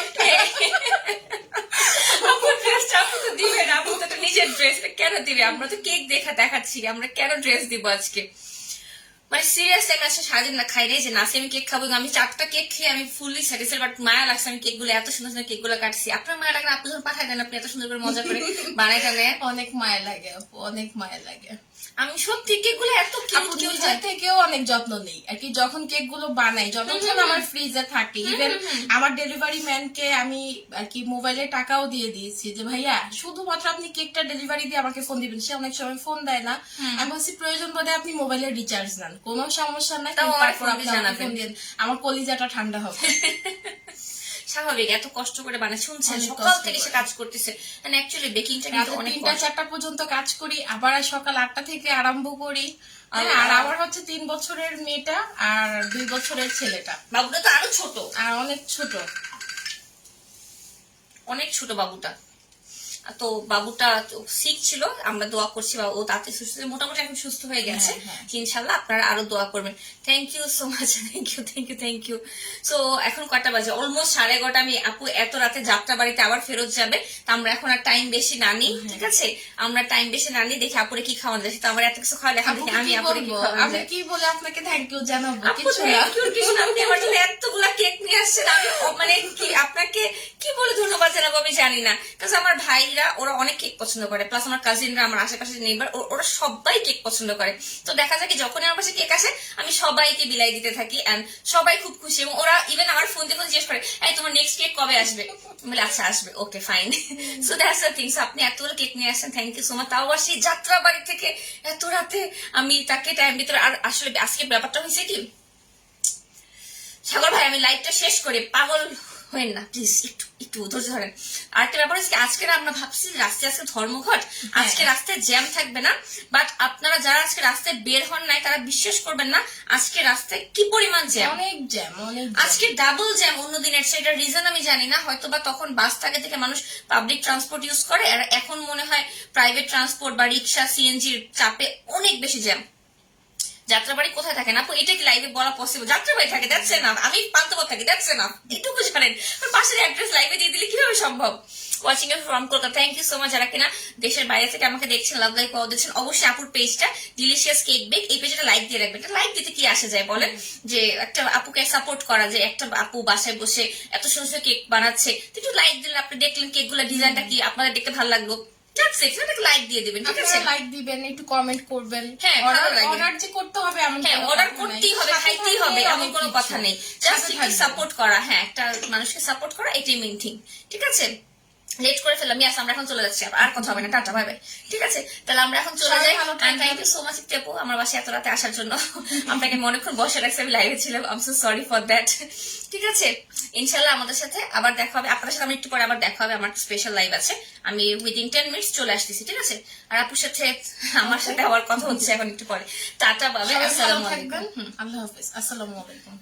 ড্রেসটা আপু তো দিবে না, আপু তো নিজের ড্রেসটা কেন দিবে? আমরা তো কেক দেখাচ্ছি, আমরা কেন ড্রেস দিব আজকে? মানে সিরিয়াসলি আমি আজকে সারাদিন না খাই রে, যে নাসি আমি কেক খাবো, আমি 4টা কেক খেয়ে আমি ফুললি স্যাটিসফাইড, বাট মায়া লাগছে আমি কেক গুলো এত সুন্দর সুন্দর কেক গুলো কাটছি। আপনার মায়া লাগে না? আপনি যখন পাঠাই দেন, আপনি এত সুন্দর করে মজা করে বানাই টানে। অনেক মায়া লাগে আপু, অনেক মায়া লাগে। আমি সত্যি কেক গুলো এত আপু নিজের থেকেও অনেক যত্ন নেই আর কি, যখন কেক গুলো বানাই, যতক্ষণ আমার ফ্রিজে থাকে। ইভেন আমার ডেলিভারি ম্যানকে আমি আর কি মোবাইলে টাকাও দিয়ে দিয়েছি যে ভাইয়া শুধুমাত্র আপনি কেকটা ডেলিভারি দিয়ে আমাকে ফোন দিবেন। সে অনেক সময় ফোন দেয় না, আমি বলছি প্রয়োজন বোধে আপনি মোবাইলে রিচার্জ নেন, কোনো সমস্যা নাই, তাও আমার তারপর আপনি ফোন আমাকে ফোন দিন, আমার কলিজাটা ঠান্ডা হবে। স্বাভাবিক, এত কষ্ট করে বানায়, শুনছেন অনেক সকাল কষ্ট থেকে সে করে। কাজ করতেছে। অ্যাকচুয়ালি বেকিংটা কিন্তু রাতে অনেক 3টা-4টা পর্যন্ত কাজ করি, আবার সকাল 8টা থেকে আরম্ভ করি। আল্লাহ। আর আমার হচ্ছে 3 বছরের মেয়েটা আর 2 বছরের ছেলেটা, বাবুটা তো আরো ছোট, আর অনেক ছোট। অনেক ছোট বাবুটা। তো বাবুটা সিক ছিল, আমরা দোয়া করছি ও তাতে সুস্থ, মোটামুটি এখন সুস্থ হয়ে গেছে। হ্যাঁ। ইনশাল্লাহ আপনারা আরো দোয়া করবেন। Thank you so much, thank you thank you thank you. So এখন কটা বাজে? অলমোস্ট 11:30। আমি আপু এত রাতে যাত্রা বাড়িতে আবার ফেরত যাবে, তো আমরা এখন আর টাইম বেশি না নিই, ঠিক আছে? আমরা টাইম বেশি না নিই, দেখি আপুরে কি খাওয়ানো যায়। তো আমার এত কিছু খাওয়ালে এখন দেখি আমি আপুরে কি খাওয়ানো আমি যায়। কি বলে আপনাকে থ্যাংক ইউ জানাবো? আপু কিছু না। thank you, কিছু না। আপনি আমার জন্য এতগুলা কেক নিয়ে আসছেন, আমি মানে কি আপনাকে কি বলে ধন্যবাদ জানাবো আমি জানি না। কারণ আমার ভাইরা ওরা অনেক কেক পছন্দ করে, প্লাস আমার কাজিনরা, আমার আশেপাশে নেইবার, ওরা সবাই কেক পছন্দ করে। তো দেখা যায় কি যখন আমার পাশে কেক আসে আমি সবাইকে বিলাই দিতে থাকি, এন্ড সবাই খুব খুশি। এবং ওরা ইভেন আমার ফোন দিয়ে জিজ্ঞেস করে, এই তোমার নেক্সট কেক কবে আসবে? বলে আচ্ছা আসবে, okay fine. So that's the thing. So আপনি এতগুলো কেক নিয়ে আসছেন, থ্যাংক ইউ সো মাচ। তাও আবার সেই যাত্রা বাড়ি থেকে এত রাতে আমি তাকে টাইম দিতে। আর আসলে আজকে ব্যাপারটা হয়েছে কি, সাগর ভাই আমি লাইভটা শেষ করে পাগল হবেন না প্লিজ, একটু একটু ধৈর্য ধরেন। আর একটা ব্যাপার হচ্ছে আজকে আমরা ভাবছি রাস্তায় আজকে ধর্মঘট, আজকে রাস্তায় জ্যাম থাকবে না, বাট আপনারা যারা আজকে রাস্তায় বের হন নাই তারা বিশ্বাস করবেন না আজকে রাস্তায় কি পরিমাণ জ্যাম। অনেক জ্যাম, অনেক আজকে ডাবল জ্যাম অন্য দিনের চেয়ে। এটার রিজন আমি জানি না, হয়তো বা তখন বাস থাকে থেকে মানুষ পাবলিক ট্রান্সপোর্ট ইউজ করে, আর এখন মনে হয় প্রাইভেট ট্রান্সপোর্ট বা রিক্সা সিএনজির চাপে অনেক বেশি জ্যাম। যাত্রাবাড়ি কোথায় থাকে না আপু? এটা কি লাইভে বলা পসিবল? যাত্রাবাড়ি থাকে, দেখছে না, আমি পান্তপথ থাকি, দেখছে না, এটুকু জানেন। পাশের অ্যাড্রেস লাইভে দিয়ে দিলে কিভাবে সম্ভব? ওয়াচিং এ from Kolkata, thank you so much. যারা কিনা দেশের বাইরে থেকে আমাকে দেখছেন, লাভ লাইক পাওয়া দিচ্ছেন, অবশ্যই আপুর পেজটা ডিলিশিয়াস কেক বেক, এই পেজটা লাইক দিয়ে রাখবেন। লাইক দিতে কি আসে যায় বলেন? যে একটা আপুকে সাপোর্ট করা, যে একটা আপু বাসায় বসে এত সুন্দর সুন্দর কেক বানাচ্ছে, তো একটু লাইক দিলেন, আপনি দেখলেন কেক গুলো ডিজাইনটা কি, আপনাদের দেখতে ভালো লাগলো, লাইক দিয়ে দিবেন, ঠিক আছে? লাইক দিবেন, একটু কমেন্ট করবেন। হ্যাঁ, ভালো লাগে। অর্ডার যে করতে হবে এমন হ্যাঁ, কোনো অর্ডার কথা করতেই নাই। হবে, সাথে খাইতেই হবে, থাকলে এমন অনেক কোনো কিছু। কথা নেই। জাস্ট সাথে একটু থাকবেন। সাপোর্ট করা, হ্যাঁ, একটা মানুষকে সাপোর্ট করা, এটাই মেইন থিং, ঠিক আছে? লেট করে ফেললাম, ইয়াস আমরা এখন চলে যাচ্ছি, আর কথা হবে না, টাটা বাই বাই, ঠিক আছে? তাহলে আমরা এখন চলে সবাই যাই। ভালো থাকবেন। থ্যাংক ইউ সো মাচ টেপু আমার বাসায় এত রাতে আসার জন্য। আপনাকে অনেকক্ষণ বসে রাখছি, আমি লাইভে ছিলাম, I am so sorry for that, ঠিক আছে? ইনশাল্লাহ আমাদের সাথে আবার দেখা হবে, আপনাদের সাথে আমি একটু পরে আবার দেখা হবে, আমার স্পেশাল লাইভ আছে, আমি উইদিন 10 মিনিটস চলে আসতেছি, ঠিক আছে? আর আপুর সাথে আমার সাথে আবার কথা হচ্ছে এখন একটু পরে। টাটা বাবে, সবাই ভালো আসসালামু থাকবেন। আলাইকুম। আল্লাহ হাফেজ, আসসালামু আলাইকুম।